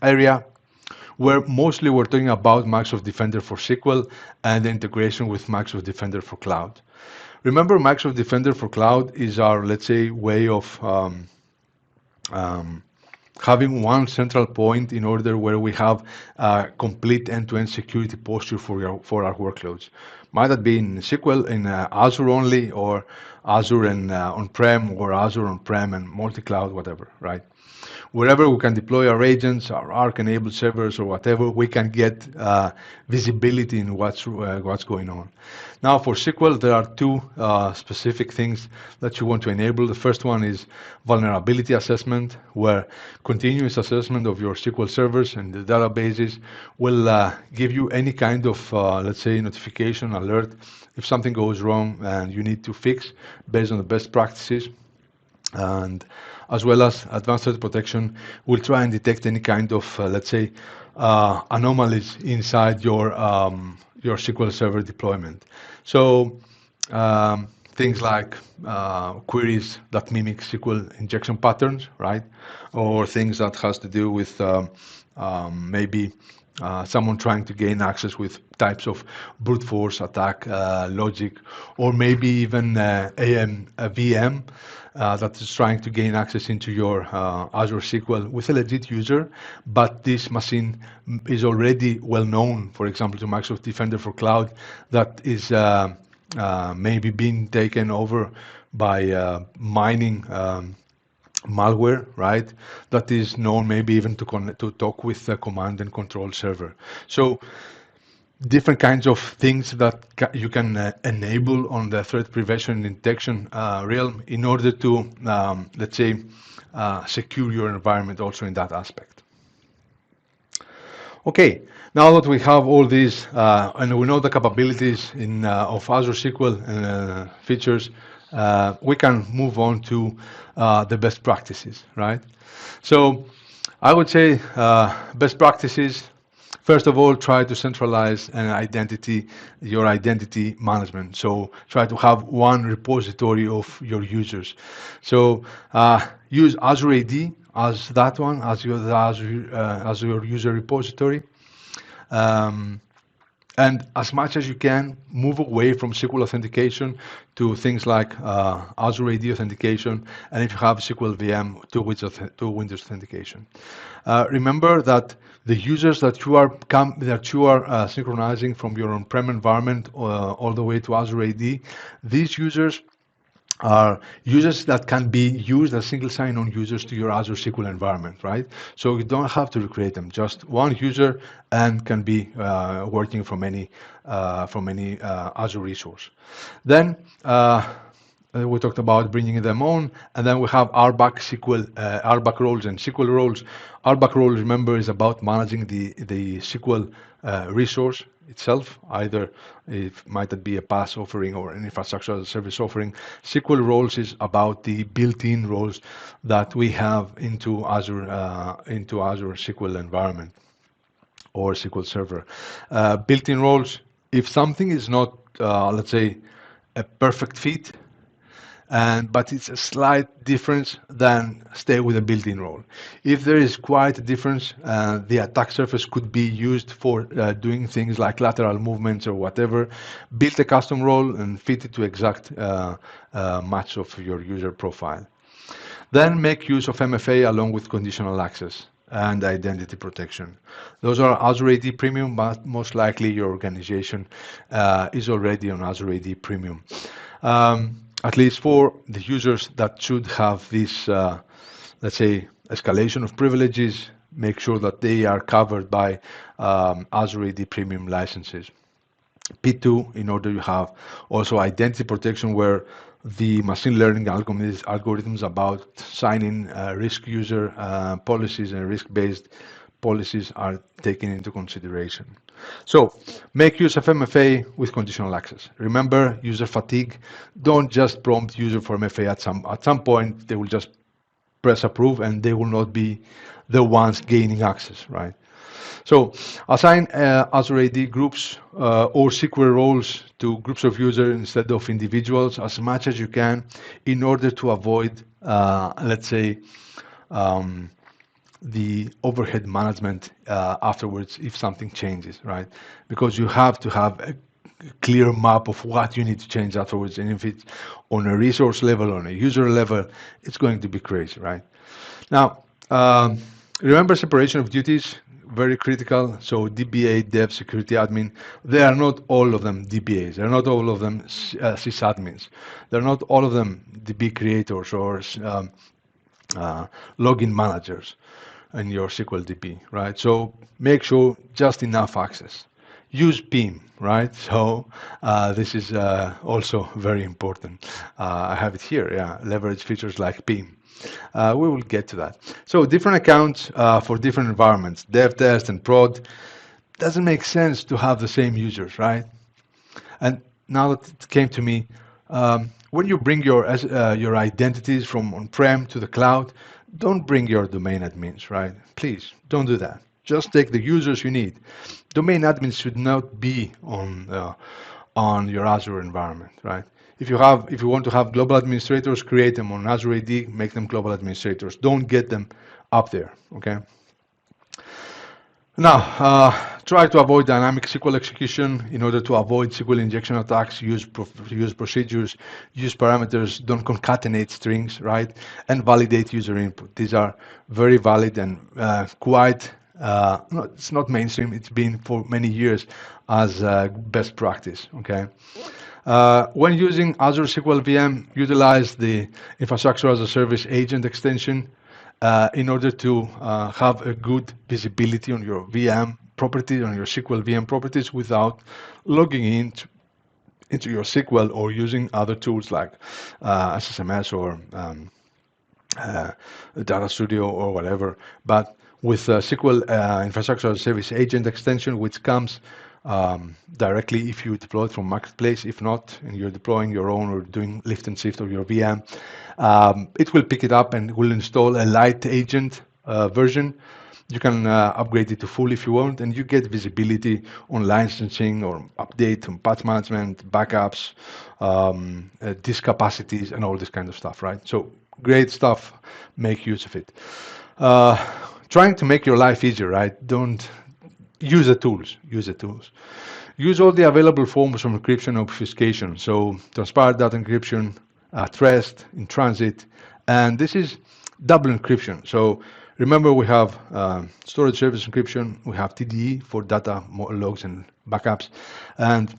area, where mostly we're talking about Microsoft Defender for SQL and the integration with Microsoft Defender for Cloud. Remember, Microsoft Defender for Cloud is our, let's say, way of um, having one central point in order where we have a complete end-to-end security posture for our workloads. Might that be in SQL in Azure only, or Azure and on-prem, or Azure on-prem and multi-cloud, whatever, right? Wherever we can deploy our agents, our Arc-enabled servers, or whatever, we can get visibility in what's going on. Now, for SQL, there are two specific things that you want to enable. The first one is vulnerability assessment, where continuous assessment of your SQL servers and the databases will give you any kind of, let's say, notification, alert, if something goes wrong and you need to fix based on the best practices. And as well as advanced threat protection will try and detect any kind of, let's say, anomalies inside your SQL Server deployment. So things like queries that mimic SQL injection patterns, right? Or things that has to do with maybe someone trying to gain access with types of brute force attack logic, or maybe even a VM that is trying to gain access into your Azure SQL with a legit user, but this machine is already well known, for example, to Microsoft Defender for Cloud, that is maybe being taken over by mining malware, right? That is known maybe even to talk with the command and control server. So different kinds of things that you can enable on the threat prevention and detection realm in order to, let's say, secure your environment also in that aspect. Okay, now that we have all these and we know the capabilities of Azure SQL features, we can move on to the best practices, right? So I would say best practices. First of all, try to centralize your identity management. So try to have one repository of your users. So use Azure AD as that one, as your user repository. And as much as you can, move away from SQL authentication to things like Azure AD authentication, and if you have SQL VM, to Windows authentication. Remember that the users that you are synchronizing from your on-prem environment all the way to Azure AD, these users are users that can be used as single sign-on users to your Azure SQL environment, right? So you don't have to recreate them, just one user and can be working from any Azure resource. Then we talked about bringing them on, and then we have RBAC roles and SQL roles. RBAC role, remember, is about managing the SQL resource itself, either it might be a PaaS offering or an infrastructure as a service offering. SQL roles is about the built-in roles that we have into Azure SQL environment or SQL Server. Built-in roles, if something is not, let's say, a perfect fit, but it's a slight difference, then stay with a built-in role. If there is quite a difference, the attack surface could be used for doing things like lateral movements or whatever. Build a custom role and fit it to exact match of your user profile. Then make use of MFA along with conditional access and identity protection. Those are Azure AD Premium, but most likely your organization is already on Azure AD Premium. At least for the users that should have this, let's say, escalation of privileges, make sure that they are covered by Azure AD Premium licenses. P2, in order to have also identity protection, where the machine learning algorithms about signing risk user policies and risk-based policies are taken into consideration. So make use of MFA with conditional access. Remember user fatigue. Don't just prompt user for MFA at some point. They will just press approve and they will not be the ones gaining access, right? So assign Azure AD groups or SQL roles to groups of users instead of individuals as much as you can in order to avoid, let's say, um, the overhead management afterwards if something changes, right? Because you have to have a clear map of what you need to change afterwards. And if it's on a resource level, on a user level, it's going to be crazy, right? Now, remember separation of duties, very critical. So DBA, Dev, Security Admin, they are not all of them DBAs. They're not all of them sysadmins. They're not all of them DB creators or login managers in your SQL DB, right? So make sure just enough access. Use PIM, right? So this is also very important. I have it here, yeah, leverage features like PIM. We will get to that. So different accounts for different environments, dev, test, and prod. Doesn't make sense to have the same users, right? And now that it came to me, when you bring your identities from on-prem to the cloud, don't bring your domain admins, right? Please don't do that. Just take the users you need. Domain admins should not be on your Azure environment, right? If you want to have global administrators, create them on Azure AD, make them global administrators. Don't get them up there, okay? Now, try to avoid dynamic SQL execution in order to avoid SQL injection attacks, use procedures, use parameters, don't concatenate strings, right? And validate user input. These are very valid and quite, no, it's not mainstream, it's been for many years as best practice, okay? When using Azure SQL VM, utilize the infrastructure as a service agent extension in order to have a good visibility on your VM properties, on your SQL VM properties without logging into your SQL or using other tools like SSMS or Data Studio or whatever. But with SQL Infrastructure as a Service Agent extension, which comes directly if you deploy it from Marketplace. If not, and you're deploying your own or doing lift and shift of your VM, it will pick it up and will install a light agent version. You can upgrade it to full if you want, and you get visibility on licensing or update on patch management, backups, disk capacities, and all this kind of stuff, right? So great stuff. Make use of it. Trying to make your life easier, right? Don't use the tools. Use the tools. Use all the available forms of encryption and obfuscation. So transparent data encryption, at rest, in transit, and this is double encryption. So remember, we have storage service encryption, we have TDE for data logs and backups, and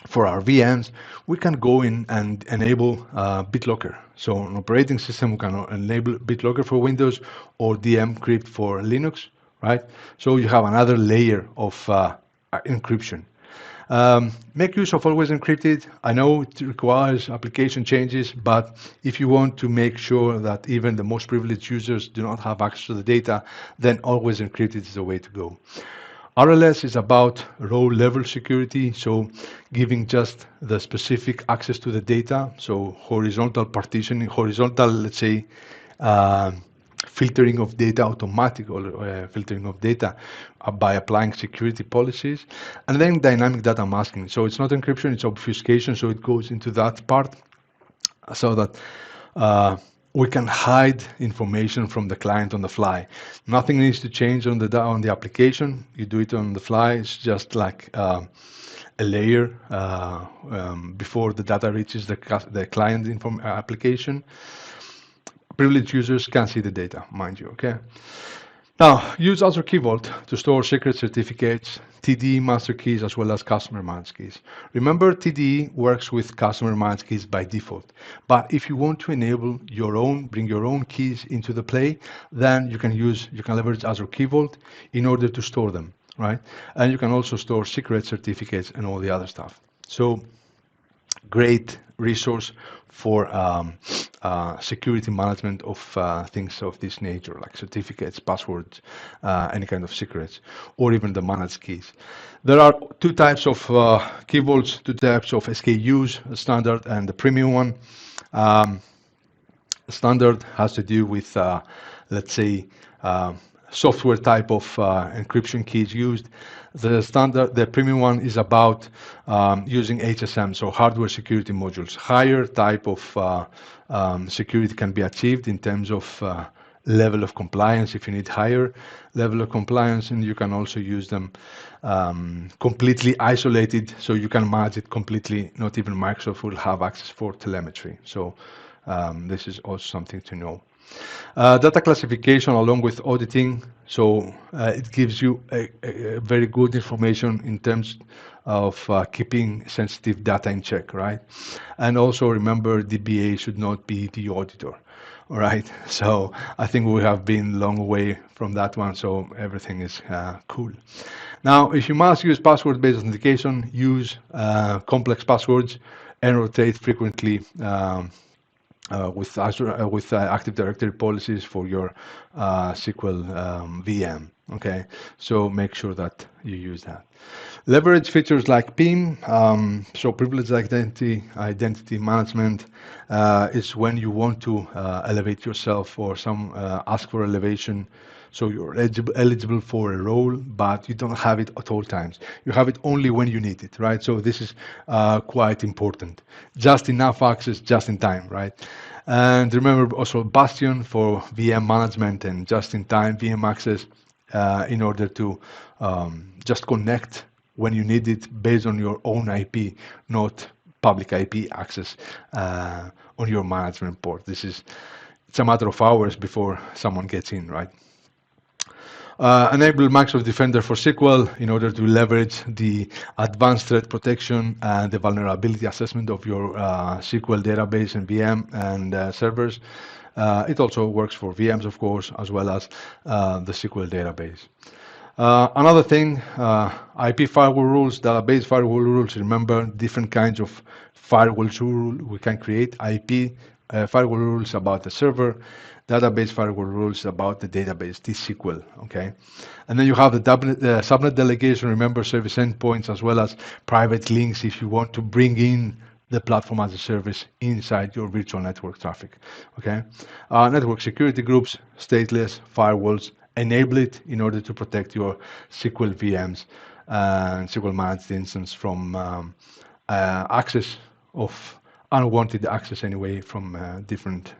for our VMs, we can go in and enable BitLocker. So on operating system, we can enable BitLocker for Windows or dmcrypt for Linux, right? So you have another layer of encryption. Make use of always encrypted. I know it requires application changes, but if you want to make sure that even the most privileged users do not have access to the data, then always encrypted is the way to go. RLS is about row level security, so giving just the specific access to the data, so horizontal partitioning, horizontal, let's say, filtering of data, automatic filtering of data by applying security policies, and then dynamic data masking. So it's not encryption, it's obfuscation, so it goes into that part so that we can hide information from the client on the fly. Nothing needs to change on the application. You do it on the fly. It's just like a layer before the data reaches the client application. Privileged users can see the data, mind you, okay? Now, use Azure Key Vault to store secret certificates, TDE master keys, as well as customer managed keys. Remember, TDE works with customer managed keys by default. But if you want to enable your own, bring your own keys into the play, then you can leverage Azure Key Vault in order to store them, right? And you can also store secret certificates and all the other stuff. So great resource for security management of things of this nature, like certificates, passwords, any kind of secrets, or even the managed keys. There are two types of key vaults, two types of SKUs, a standard and the premium one. Um, Standard has to do with, let's say, software type of encryption keys used. The premium one is about using HSM, so hardware security modules. Higher type of security can be achieved in terms of level of compliance if you need higher level of compliance, and you can also use them completely isolated, so you can manage it completely. Not even Microsoft will have access for telemetry. So this is also something to know. Data classification along with auditing, so it gives you a very good information in terms of keeping sensitive data in check, right? And also remember, DBA should not be the auditor, all right? So I think we have been a long way from that one, so everything is cool. Now, if you must use password-based authentication, use complex passwords and rotate frequently with Azure, with Active Directory policies for your SQL VM. Okay, so make sure that you use that. Leverage features like PIM, so privileged identity management is when you want to elevate yourself or ask for elevation. So you're eligible for a role, but you don't have it at all times. You have it only when you need it, right? So this is quite important. Just enough access, just in time, right? And remember also Bastion for VM management and just-in-time VM access in order to just connect when you need it based on your own IP, not public IP access on your management port. It's a matter of hours before someone gets in, right? Enable Microsoft Defender for SQL in order to leverage the advanced threat protection and the vulnerability assessment of your SQL database and VM and servers. It also works for VMs, of course, as well as the SQL database. Another thing, IP firewall rules, database firewall rules. Remember, different kinds of firewall rules we can create. IP firewall rules about the server, database firewall rules about the database, T-SQL, okay? And then you have the subnet delegation, remember service endpoints, as well as private links if you want to bring in the platform as a service inside your virtual network traffic, okay? Network security groups, stateless, firewalls, enable it in order to protect your SQL VMs and SQL managed instance from access of unwanted access anyway from different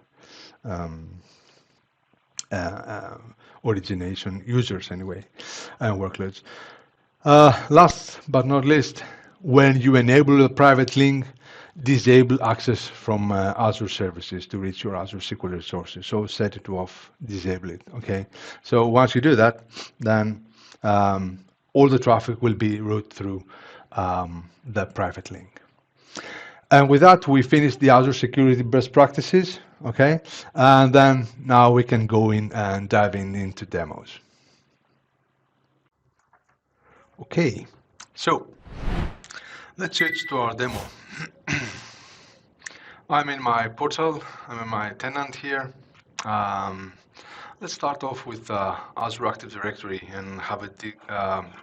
origination users anyway and workloads. Last but not least, when you enable a private link, disable access from Azure services to reach your Azure SQL resources. So set it off, disable it, okay? So once you do that, then all the traffic will be routed through the private link. And with that, we finished the Azure security best practices, okay? And then now we can go in and dive into demos. Okay, so let's switch to our demo. I'm in my portal, I'm in my tenant here. Let's start off with Azure Active Directory and have a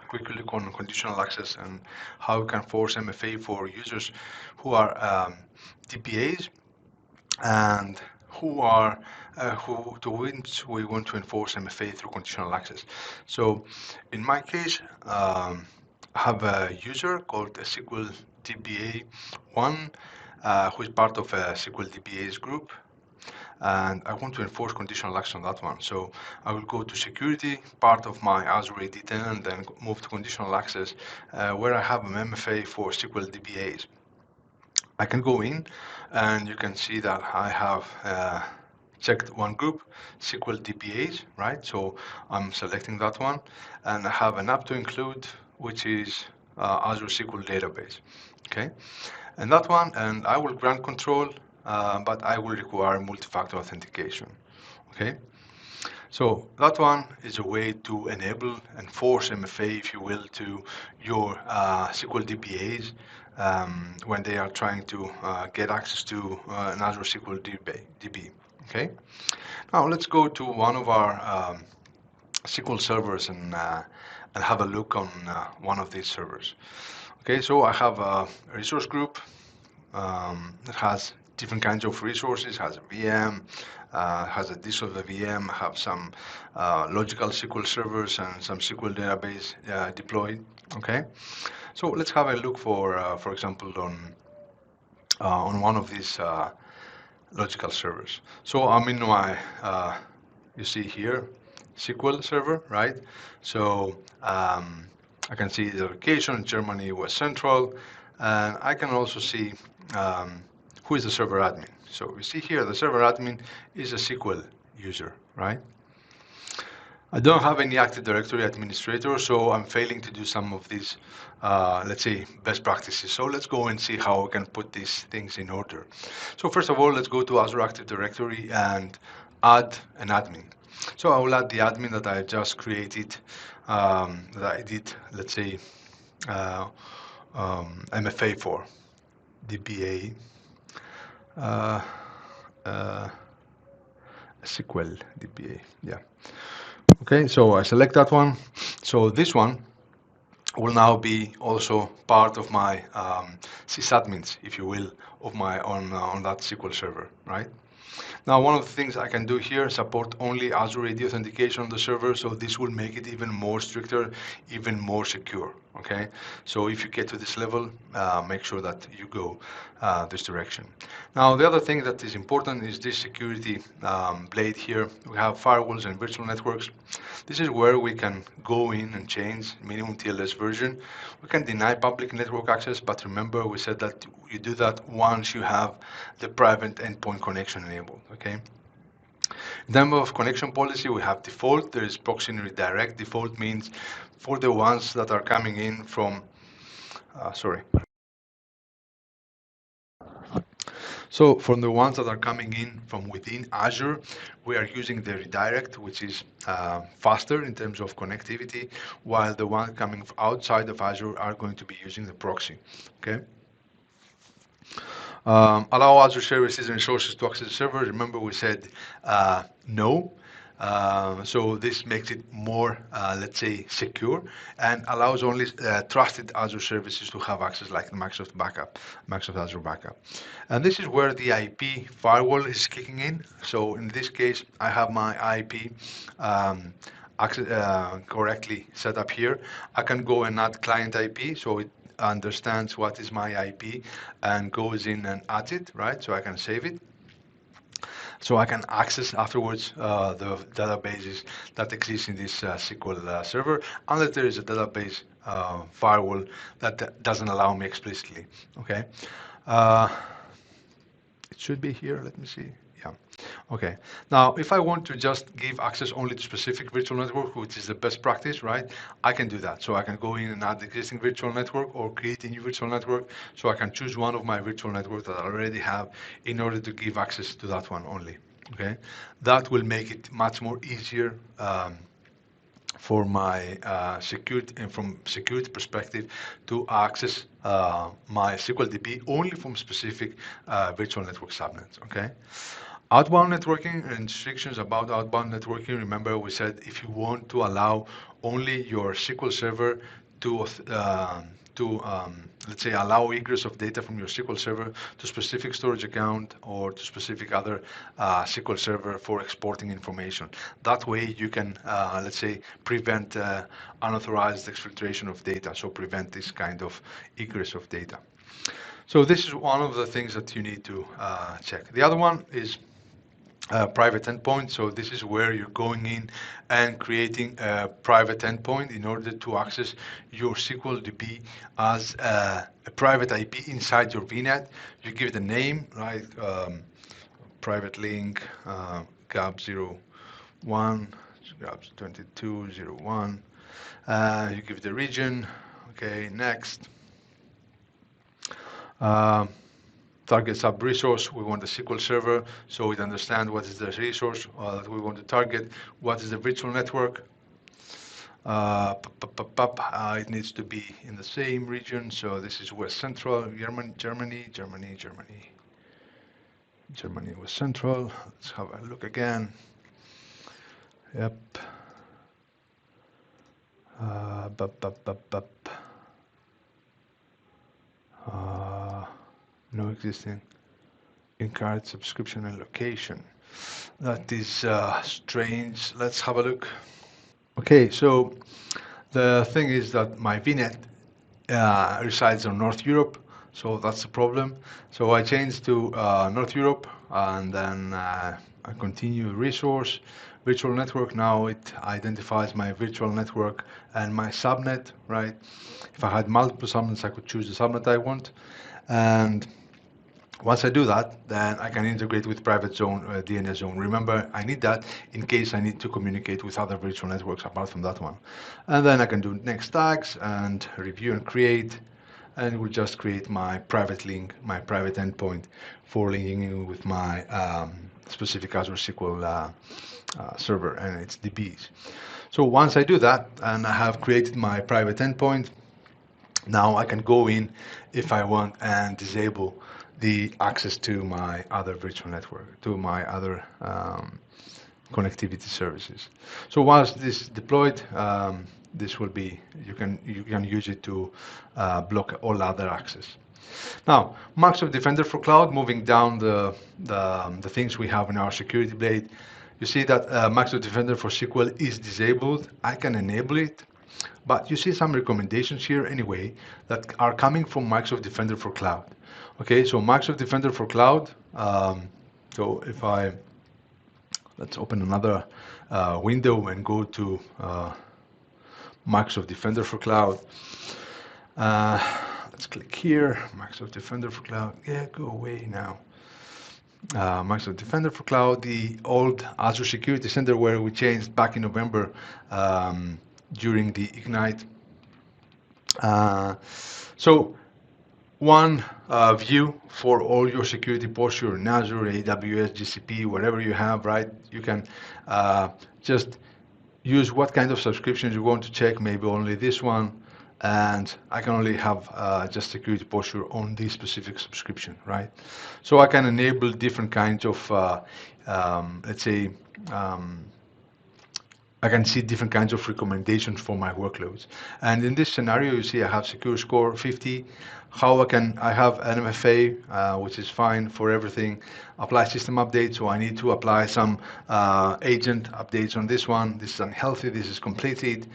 quick look on conditional access and how we can force MFA for users who are DPAs and to which we want to enforce MFA through conditional access. So in my case, I have a user called a SQL DBA1 who is part of a SQL DBA's group, and I want to enforce conditional access on that one. So I will go to security, part of my Azure AD tenant, and then move to conditional access where I have an MFA for SQL DBAs. I can go in and you can see that I have checked one group, SQL DBAs, right? So I'm selecting that one and I have an app to include, which is Azure SQL database, okay? And that one, and I will grant control, but I will require multi-factor authentication, okay? So that one is a way to enable and force MFA, if you will, to your SQL DBAs when they are trying to get access to an Azure SQL DB. Okay. Now let's go to one of our SQL servers and have a look on one of these servers. Okay, so I have a resource group that has different kinds of resources, has a VM, has a disk of the VM, have some logical SQL servers and some SQL database deployed. Okay, so let's have a look for example, on one of these logical servers. So I'm in my, you see here, SQL server, right? So I can see the location, Germany, West Central, and I can also see who is the server admin. So we see here the server admin is a SQL user, right? I don't have any Active Directory administrator, so I'm failing to do some of these, let's say, best practices. So let's go and see how we can put these things in order. So first of all, let's go to Azure Active Directory and add an admin. So I will add the admin that I just created, that I did, let's say, uh, MFA for, DBA, uh, uh, SQL DBA, yeah. Okay, so I select that one. So this one will now be also part of my sysadmins, if you will, of my on that SQL server, right? Now, one of the things I can do here, support only Azure AD authentication on the server, so this will make it even more stricter, even more secure, okay? So if you get to this level, make sure that you go this direction. Now, the other thing that is important is this security blade here. We have firewalls and virtual networks. This is where we can go in and change minimum TLS version. We can deny public network access, but remember we said that you do that once you have the private endpoint connection enabled, okay? In terms of connection policy, we have default. There is proxy and redirect. Default means for the ones that are coming in from, sorry. So from the ones that are coming in from within Azure, we are using the redirect, which is faster in terms of connectivity, while the ones coming outside of Azure are going to be using the proxy, okay? Allow Azure services and resources to access the server. Remember we said no. So this makes it more, let's say, secure and allows only trusted Azure services to have access like Microsoft Backup, Microsoft Azure Backup. And this is where the IP firewall is kicking in. So in this case, I have my IP correctly set up here. I can go and add client IP, so it understands what is my IP and goes in and adds it, right? So I can save it. So I can access afterwards the databases that exist in this SQL server, unless there is a database firewall that doesn't allow me explicitly, okay? It should be here, let me see. Yeah, okay. Now, if I want to just give access only to specific virtual network, which is the best practice, right? I can do that. So I can go in and add the existing virtual network or create a new virtual network. So I can choose one of my virtual networks that I already have in order to give access to that one only, okay? That will make it much more easier for my security and from security perspective to access my SQL DB only from specific virtual network subnets, okay? Outbound networking and restrictions about outbound networking. Remember, we said if you want to allow only your SQL server to let's say, allow egress of data from your SQL server to specific storage account or to specific other SQL server for exporting information. That way you can, let's say, prevent unauthorized exfiltration of data, so prevent this kind of egress of data. So this is one of the things that you need to check. The other one is private endpoint. So this is where you're going in and creating a private endpoint in order to access your SQL DB as a private IP inside your VNet. You give it a name, right? Private link, gap01, gap2201. You give the region. Okay, next. That target sub-resource. We want the SQL Server, so it understands what is the resource that we want to target, what is the virtual network. It needs to be in the same region, so this is West Central, Germany, West Central. Let's have a look again. Yep. No existing in-card subscription and location. That is strange. Let's have a look. Okay, so the thing is that my VNet resides on North Europe, so that's the problem. So I changed to North Europe, and then I continue resource, virtual network. Now it identifies my virtual network and my subnet, right? If I had multiple subnets, I could choose the subnet I want. And once I do that, then I can integrate with private zone, DNS zone. Remember, I need that in case I need to communicate with other virtual networks apart from that one. And then I can do next tags and review and create, and it will just create my private link, my private endpoint for linking in with my specific Azure SQL server and its DBs. So once I do that, and I have created my private endpoint, now I can go in if I want and disable the access to my other virtual network, to my other connectivity services. So once this is deployed, this will be, you can use it to block all other access. Now, Microsoft Defender for Cloud, moving down the things we have in our security blade, you see that Microsoft Defender for SQL is disabled. I can enable it, but you see some recommendations here anyway that are coming from Microsoft Defender for Cloud. Okay, so Microsoft Defender for Cloud. So if let's open another window and go to Microsoft Defender for Cloud. Let's click here, Microsoft Defender for Cloud. Yeah, go away now. Microsoft Defender for Cloud, the old Azure Security Center where we changed back in November during the Ignite. So one view for all your security posture in Azure, AWS, GCP, whatever you have, right? You can just use what kind of subscriptions you want to check, maybe only this one, and I can only have just security posture on this specific subscription, right? So I can enable different kinds of, let's say, I can see different kinds of recommendations for my workloads. And in this scenario, you see I have secure score 50. I have an MFA, which is fine for everything. Apply system update, so I need to apply some agent updates on this one. This is unhealthy, this is completed.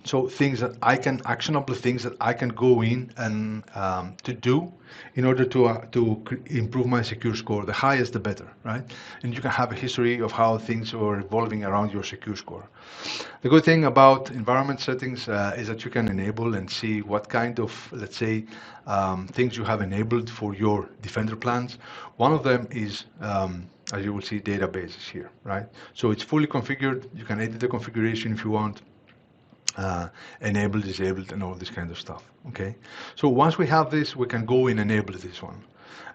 So things that I can, actionable things that I can go in and to do in order to improve my secure score. The higher the better, right? And you can have a history of how things are evolving around your secure score. The good thing about environment settings is that you can enable and see what kind of, let's say, things you have enabled for your Defender plans. One of them is, as you will see, databases here, right? So it's fully configured. You can edit the configuration if you want. Enabled, disabled, and all this kind of stuff. Okay, so once we have this, we can go and enable this one.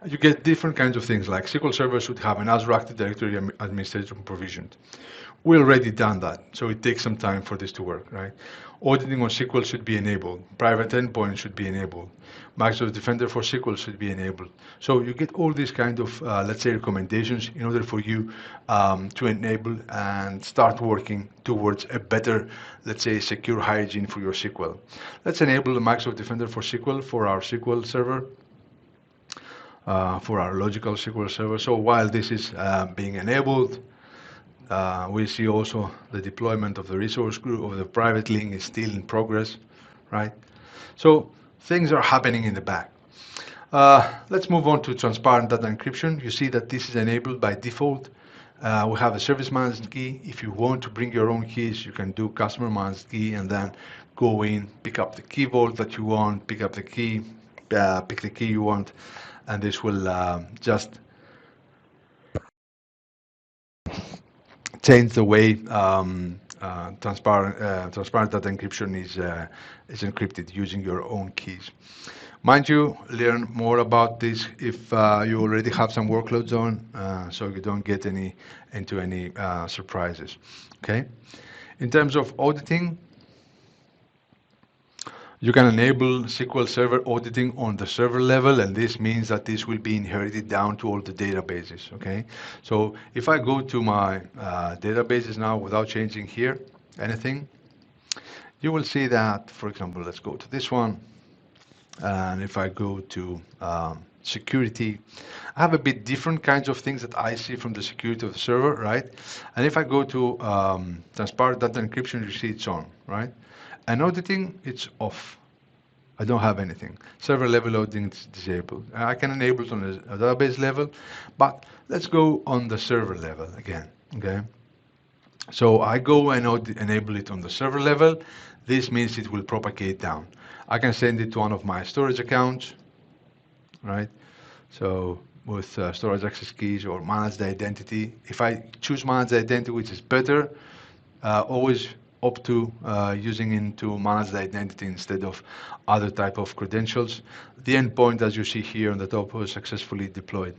You get different kinds of things, like SQL Server should have an Azure Active Directory administration provisioned. We already done that, so it takes some time for this to work, right? Auditing on SQL should be enabled. Private endpoint should be enabled. Microsoft Defender for SQL should be enabled. So you get all these kind of, let's say, recommendations in order for you to enable and start working towards a better, let's say, secure hygiene for your SQL. Let's enable the Microsoft Defender for SQL for our SQL server, for our logical SQL server. So while this is being enabled, we see also the deployment of the resource group of the private link is still in progress, right? So things are happening in the back. Let's move on to transparent data encryption. You see that this is enabled by default. We have a service managed key. If you want to bring your own keys, you can do customer managed key and then go in, pick up the key vault that you want, pick up the key, pick the key you want, and this will just change the way transparent data encryption is encrypted using your own keys. Mind you, learn more about this if you already have some workloads on, so you don't get into any surprises. Okay. In terms of auditing, you can enable SQL Server auditing on the server level, and this means that this will be inherited down to all the databases. Okay. So if I go to my databases now without changing here anything, you will see that, for example, let's go to this one. And if I go to security, I have a bit different kinds of things that I see from the security of the server, right? And if I go to transparent data encryption, you see it's on, right? And auditing, it's off. I don't have anything. Server level auditing is disabled. I can enable it on a database level, but let's go on the server level again, okay? So I go and enable it on the server level. This means it will propagate down. I can send it to one of my storage accounts, right? So with storage access keys or managed identity. If I choose managed identity, which is better, always opt to using into managed identity instead of other type of credentials. The endpoint, as you see here on the top, was successfully deployed.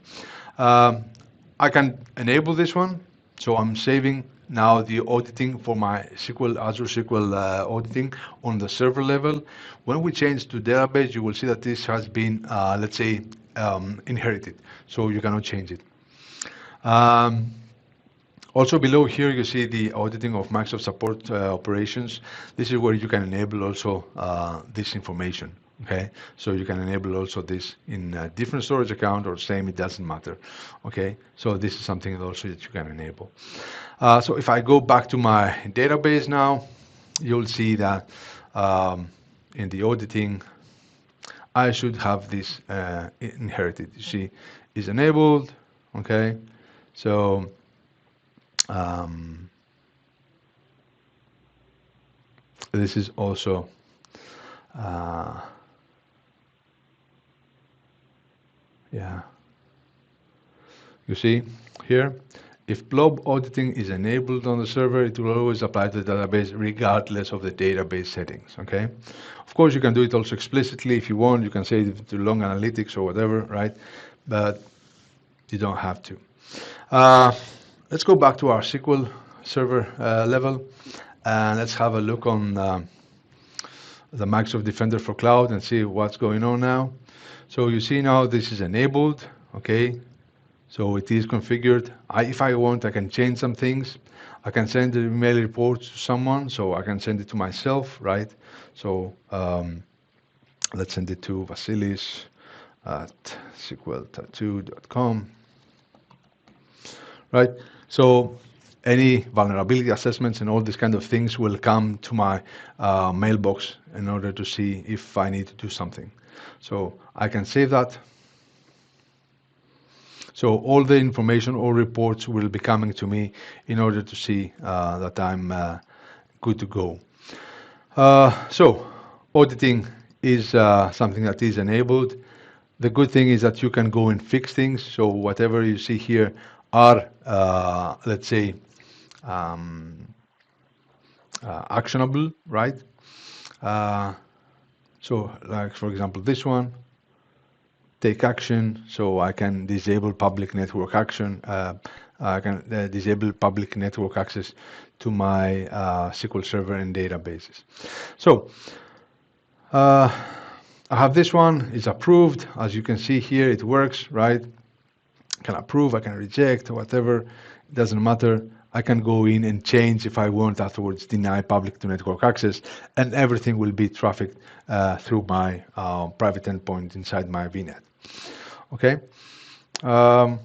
I can enable this one, so I'm saving now the auditing for my Azure SQL auditing on the server level. When we change to database, you will see that this has been, let's say, inherited, so you cannot change it. Also below here, you see the auditing of Microsoft support operations. This is where you can enable also this information. Okay, so you can enable also this in a different storage account or same, it doesn't matter. Okay, so this is something also that you can enable. So if I go back to my database now, you'll see that in the auditing, I should have this inherited. You see, is enabled. Okay, so this is also yeah. You see here, if blob auditing is enabled on the server, it will always apply to the database regardless of the database settings. Okay. Of course, you can do it also explicitly if you want. You can say it to long analytics or whatever, right? But you don't have to. Let's go back to our SQL Server level, and let's have a look on the Microsoft Defender for Cloud and see what's going on now. So you see now this is enabled, okay? So it is configured. If I want, I can change some things. I can send the email reports to someone, so I can send it to myself, right? So let's send it to Vasilis at sqltattoo.com, right? So any vulnerability assessments and all these kind of things will come to my mailbox in order to see if I need to do something. So I can save that. So all the information, all reports will be coming to me in order to see that I'm good to go. So auditing is something that is enabled. The good thing is that you can go and fix things. So whatever you see here are, let's say, actionable, right? So like, for example, this one, take action, so I can disable public network action. I can disable public network access to my SQL Server and databases. So I have this one, it's approved. As you can see here, it works, right? I can approve, I can reject, whatever, it doesn't matter. I can go in and change if I want afterwards, deny public to network access, and everything will be trafficked through my private endpoint inside my VNet. Okay. Now,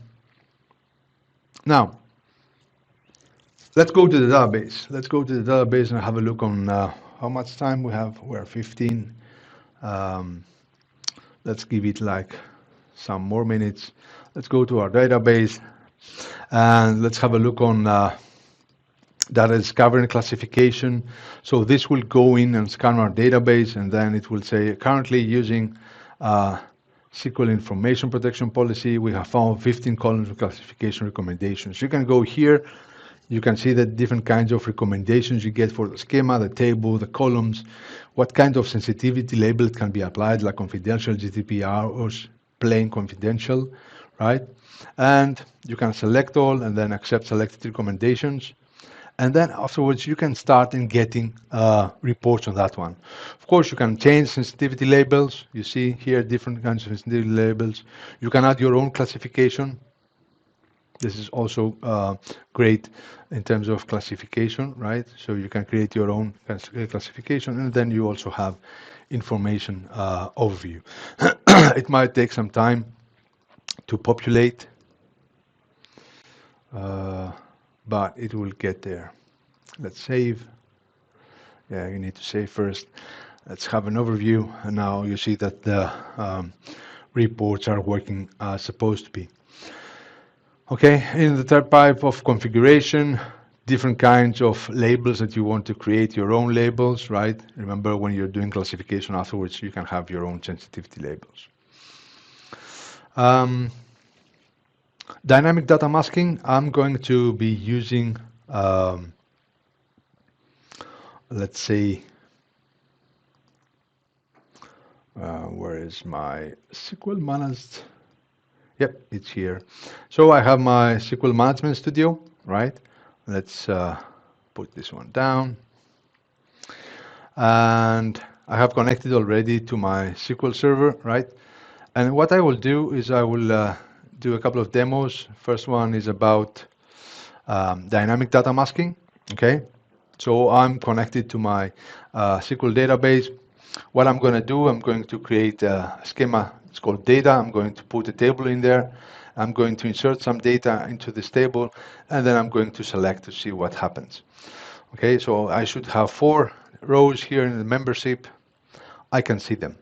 let's go to the database. Let's go to the database and have a look on how much time we have. We're 15. Let's give it like some more minutes. Let's go to our database and let's have a look on data discovery and classification. So this will go in and scan our database, and then it will say currently using SQL information protection policy. We have found 15 columns of classification recommendations. You can go here, You can see the different kinds of recommendations you get for the schema, the table, the columns, what kind of sensitivity label can be applied, like confidential, GDPR, or plain confidential, right? And you can select all and then accept selected recommendations. And then afterwards, you can start in getting reports on that one. Of course, you can change sensitivity labels. You see here different kinds of sensitivity labels. You can add your own classification. This is also great in terms of classification, right? So you can create your own classification, and then you also have information overview. It might take some time to populate, but it will get there. Let's save. Yeah, you need to save first. Let's have an overview, and now you see that the reports are working as supposed to be. Okay, in the third type of configuration, different kinds of labels that you want to create your own labels, right? Remember, when you're doing classification afterwards, you can have your own sensitivity labels. Dynamic data masking, I'm going to be using, let's say, where is my SQL managed? Yep, it's here. So I have my SQL Management Studio, right? Let's put this one down. And I have connected already to my SQL server, right? And what I will do is I will do a couple of demos. First one is about dynamic data masking, okay? So I'm connected to my SQL database. What I'm going to do, I'm going to create a schema. It's called data. I'm going to put a table in there. I'm going to insert some data into this table, and then I'm going to select to see what happens. Okay, so I should have 4 rows here in the membership. I can see them.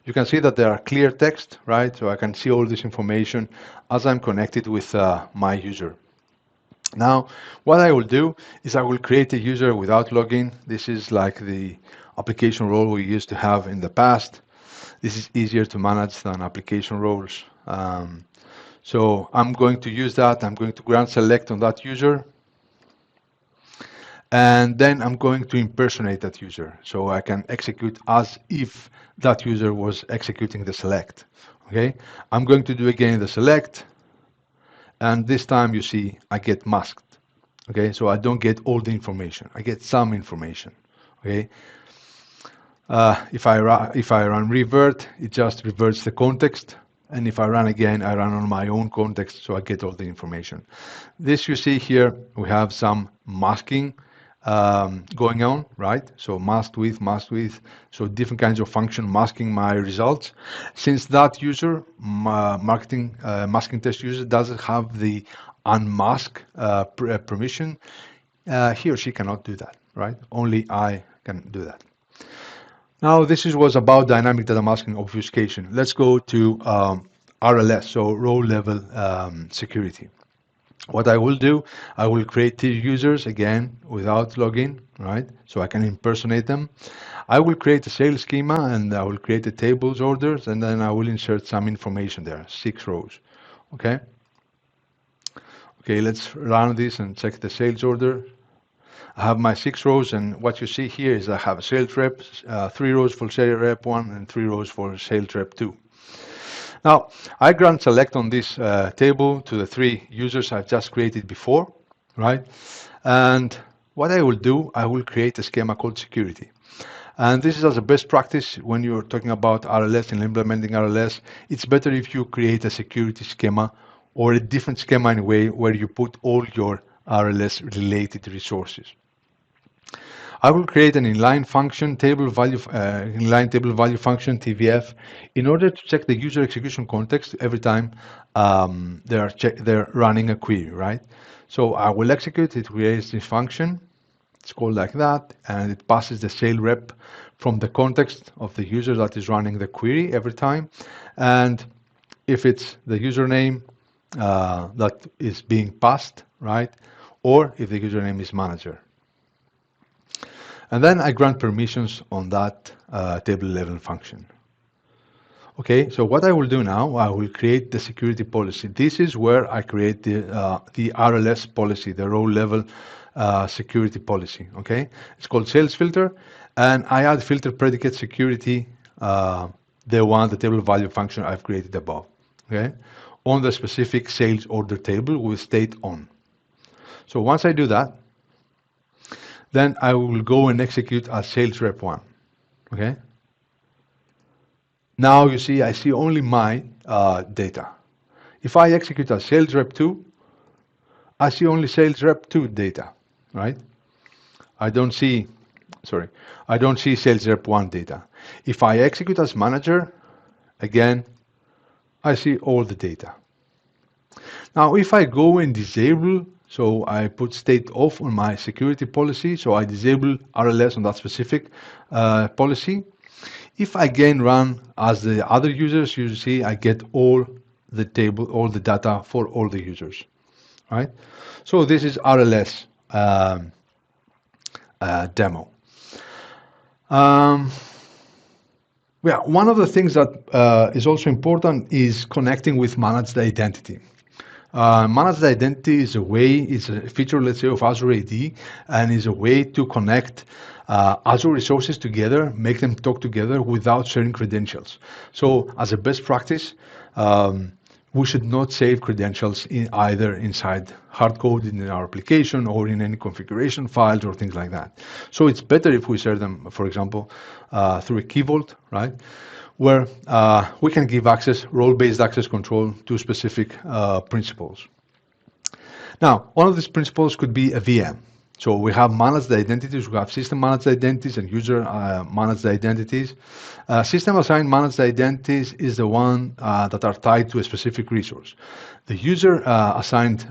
You can see that there are clear text, right? So I can see all this information as I'm connected with my user. Now, what I will do is I will create a user without login. This is like the application role we used to have in the past. This is easier to manage than application roles. So I'm going to use that. I'm going to grant select on that user. And then I'm going to impersonate that user. So I can execute as if that user was executing the select. Okay, I'm going to do again the select. And this time you see I get masked. Okay, so I don't get all the information. I get some information. Okay, if I run revert, it just reverts the context. And if I run again, I run on my own context, so I get all the information. This you see here, we have some masking going on, right? So masked with, so different kinds of function masking my results. Since that user, masking test user, doesn't have the unmask permission, he or she cannot do that, right? Only I can do that. Now, this was about dynamic data masking obfuscation. Let's go to RLS, so row level security. What I will do, I will create 2 users again without login, right? So I can impersonate them. I will create a sales schema and I will create the tables orders, and then I will insert some information there, 6 rows. Okay. Okay, let's run this and check the sales order. I have my 6 rows, and what you see here is I have a sales rep, 3 rows for sales rep 1 and 3 rows for sales rep 2. Now, I grant select on this table to the 3 users I've just created before, right? And what I will do, I will create a schema called security. And this is as a best practice when you're talking about RLS and implementing RLS. It's better if you create a security schema or a different schema in a way where you put all your RLS related resources. I will create an inline function table value, inline table value function TVF, in order to check the user execution context every time they're running a query, right? So I will execute, it creates this function, it's called like that, and it passes the sale rep from the context of the user that is running the query every time. And if it's the username that is being passed, right? Or if the username is manager. And then I grant permissions on that table level function. Okay, so what I will do now, I will create the security policy. This is where I create the RLS policy, the row level security policy. Okay, it's called sales filter, and I add filter predicate security, the one, the table value function I've created above. Okay, on the specific sales order table with state on. So once I do that, then I will go and execute as sales rep one. Okay. Now you see, I see only my data. If I execute as sales rep 2, I see only sales rep 2 data, right? I don't see, sorry, I don't see sales rep 1 data. If I execute as manager, again, I see all the data. Now, if I go and disable, so I put state off on my security policy, so I disable RLS on that specific policy. If I again run as the other users, you see I get all the table, all the data for all the users, right? So this is RLS demo. Yeah, one of the things that is also important is connecting with managed identity. Managed identity is a way, it's a feature, let's say, of Azure AD, and is a way to connect Azure resources together, make them talk together without sharing credentials. So as a best practice, we should not save credentials either inside hard code in our application or in any configuration files or things like that. So it's better if we share them, for example, through a key vault, right? Where we can give access, role-based access control to specific principles. Now, one of these principles could be a VM. So we have managed identities, we have system managed identities and user managed identities. System assigned managed identities is the one that are tied to a specific resource. The user assigned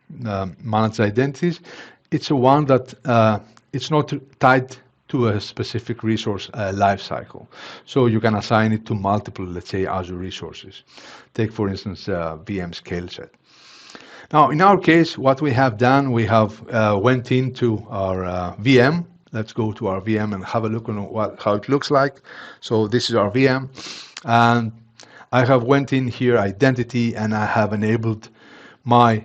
managed identities, it's a one that it's not tied to a specific resource lifecycle. So you can assign it to multiple, let's say, Azure resources. Take, for instance, VM scale set. Now, in our case, what we have done, we have went into our VM. Let's go to our VM and have a look on how it looks like. So this is our VM. And I have went in here, identity, and I have enabled my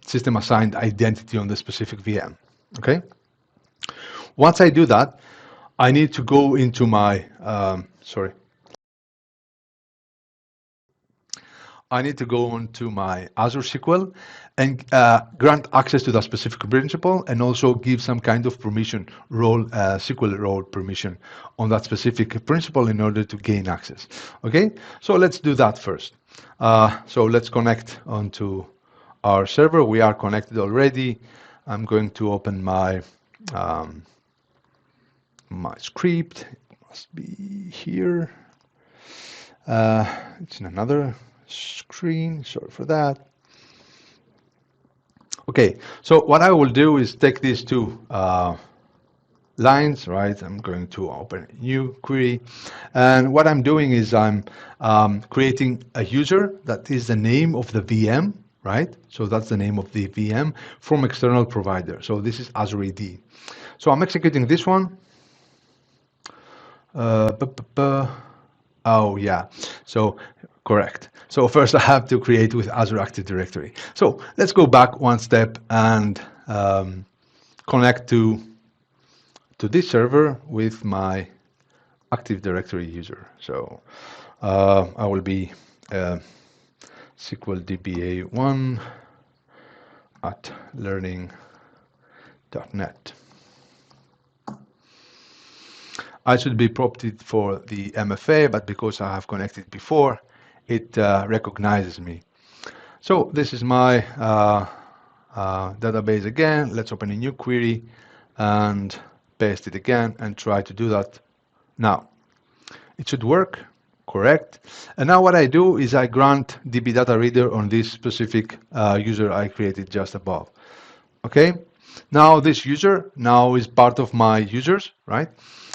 system assigned identity on the specific VM. Okay. Once I do that, I need to go into my, I need to go onto my Azure SQL and grant access to that specific principal and also give some kind of permission, role, SQL role permission on that specific principal in order to gain access. Okay, so let's do that first. So let's connect onto our server. We are connected already. I'm going to open my my script. It must be here. It's in another screen, sorry for that. Okay, so what I will do is take these two lines, right? I'm going to open a new query, and what I'm doing is I'm creating a user that is the name of the VM, right? So that's the name of the VM from external provider. So this is Azure AD. So I'm executing this one. Oh yeah, so correct. So first I have to create with Azure Active Directory. So let's go back one step and connect to this server with my Active Directory user. So I will be SQL DBA1 at learning.net. I should be prompted for the MFA, but because I have connected before, it recognizes me. So this is my database again. Let's open a new query and paste it again and try to do that now. It should work, correct. And now what I do is I grant DB data reader on this specific user I created just above. Okay, now this user now is part of my users, right?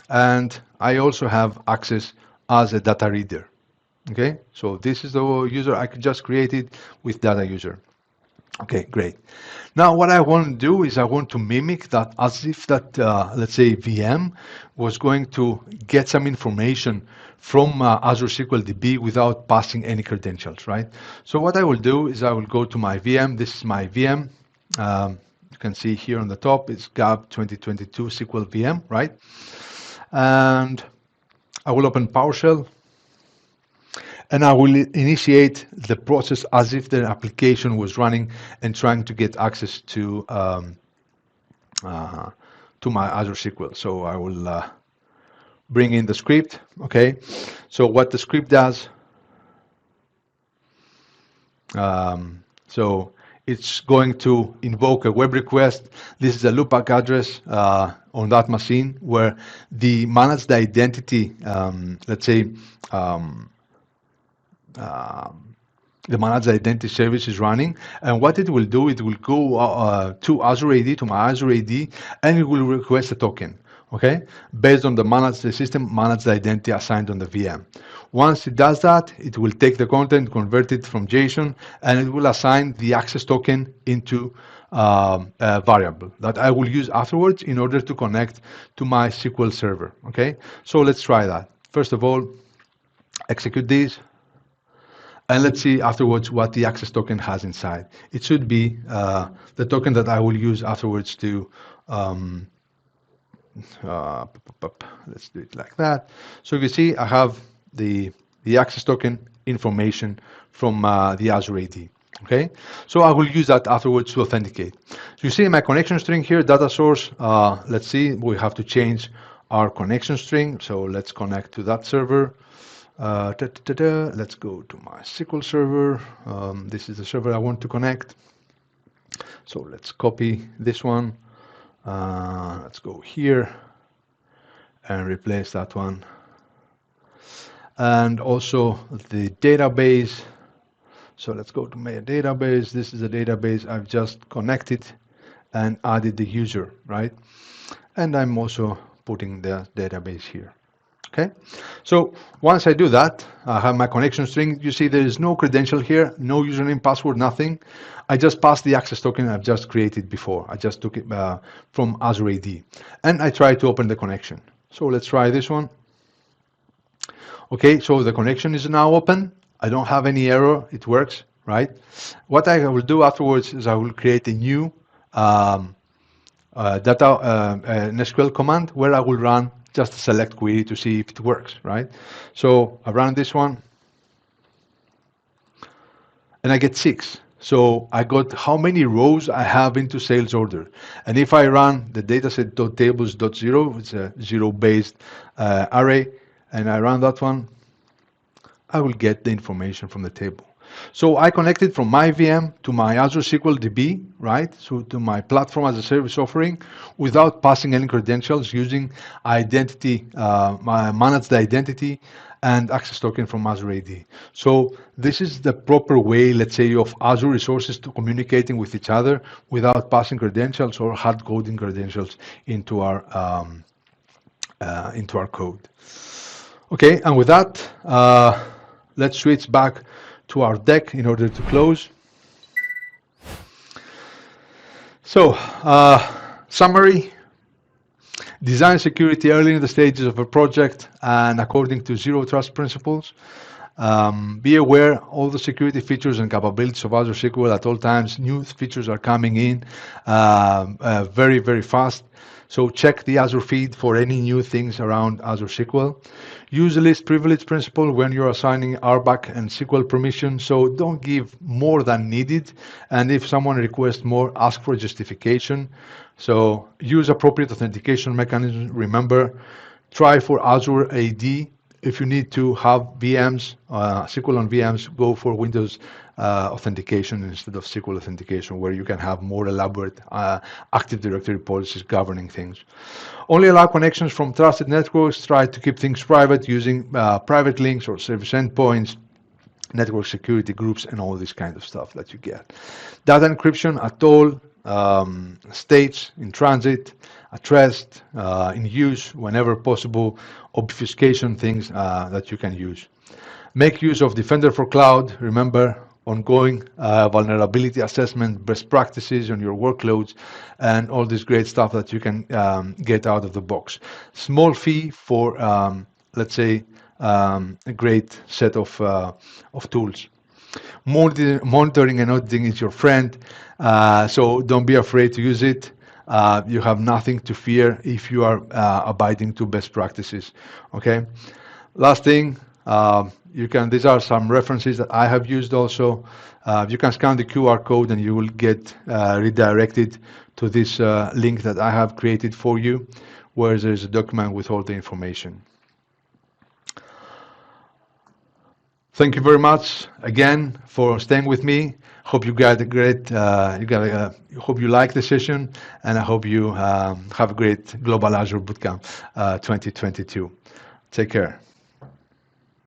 And I also have access as a data reader. Okay, so this is the user I just created with data user. Okay, great. Now what I want to do is I want to mimic that as if that, let's say, VM was going to get some information from Azure SQL DB without passing any credentials, right? So what I will do is I will go to my VM. This is my VM. You can see here on the top, it's GAB 2022 SQL VM, right? And I will open PowerShell, and I will initiate the process as if the application was running and trying to get access uh, to my Azure SQL. So I will bring in the script. Okay. So what the script does, so it's going to invoke a web request. This is a loopback address on that machine where the managed identity, let's say, um, um, the managed identity service is running, and what it will do, it will go to Azure AD, to my Azure AD, and it will request a token, okay, based on the system managed identity assigned on the VM. Once it does that, it will take the content, convert it from JSON, and it will assign the access token into a variable that I will use afterwards in order to connect to my SQL server, okay? So let's try that. First of all, execute this. And let's see afterwards what the access token has inside. It should be the token that I will use afterwards to, um, let's do it like that. So you see I have the access token information from the Azure AD. Okay, so I will use that afterwards to authenticate. So you see in my connection string here, data source, let's see, we have to change our connection string. So let's connect to that server. Let's go to my SQL server. This is the server I want to connect. So let's copy this one. Let's go here and replace that one. And also the database. So let's go to my database. This is a database I've just connected and added the user, right? And I'm also putting the database here. Okay, so once I do that, I have my connection string. You see there is no credential here, no username, password, nothing. I just passed the access token I've just created before. I just took it from Azure AD. And I try to open the connection. So let's try this one. Okay, so the connection is now open. I don't have any error. It works, right? What I will do afterwards is I will create a new an SQL command where I will run just a select query to see if it works, right? So I run this one and I get 6. So I got how many rows I have into sales order. And if I run the dataset.tables.0, it's a zero-based array, and I run that one, I will get the information from the table. So I connected from my VM to my Azure SQL DB, right? So to my platform as a service offering without passing any credentials using identity, my managed identity and access token from Azure AD. So this is the proper way, let's say, of Azure resources to communicating with each other without passing credentials or hard coding credentials into our code. Okay, and with that, let's switch back to our deck in order to close. So, summary, design security early in the stages of a project and according to zero trust principles. Be aware all the security features and capabilities of Azure SQL at all times. New features are coming in very, very fast. So check the Azure feed for any new things around Azure SQL. Use the least privilege principle when you're assigning RBAC and SQL permission. So don't give more than needed. And if someone requests more, ask for justification. So use appropriate authentication mechanisms. Remember, try for Azure AD. If you need to have VMs, SQL on VMs, go for Windows authentication instead of SQL authentication, where you can have more elaborate Active Directory policies governing things. Only allow connections from trusted networks. Try to keep things private using private links or service endpoints, network security groups, and all this kind of stuff that you get. Data encryption at all states, in transit, at rest, in use whenever possible, obfuscation things that you can use. Make use of Defender for Cloud. Remember, ongoing vulnerability assessment, best practices on your workloads, and all this great stuff that you can get out of the box. Small fee for, let's say, a great set of tools. Monitoring and auditing is your friend, so don't be afraid to use it. You have nothing to fear if you are abiding to best practices. Okay. Last thing, you can. These are some references that I have used also. You can scan the QR code and you will get redirected to this link that I have created for you, where there's a document with all the information. Thank you very much again for staying with me. Hope you got a great, hope you like the session, and I hope you have a great Global Azure Bootcamp 2022. Take care.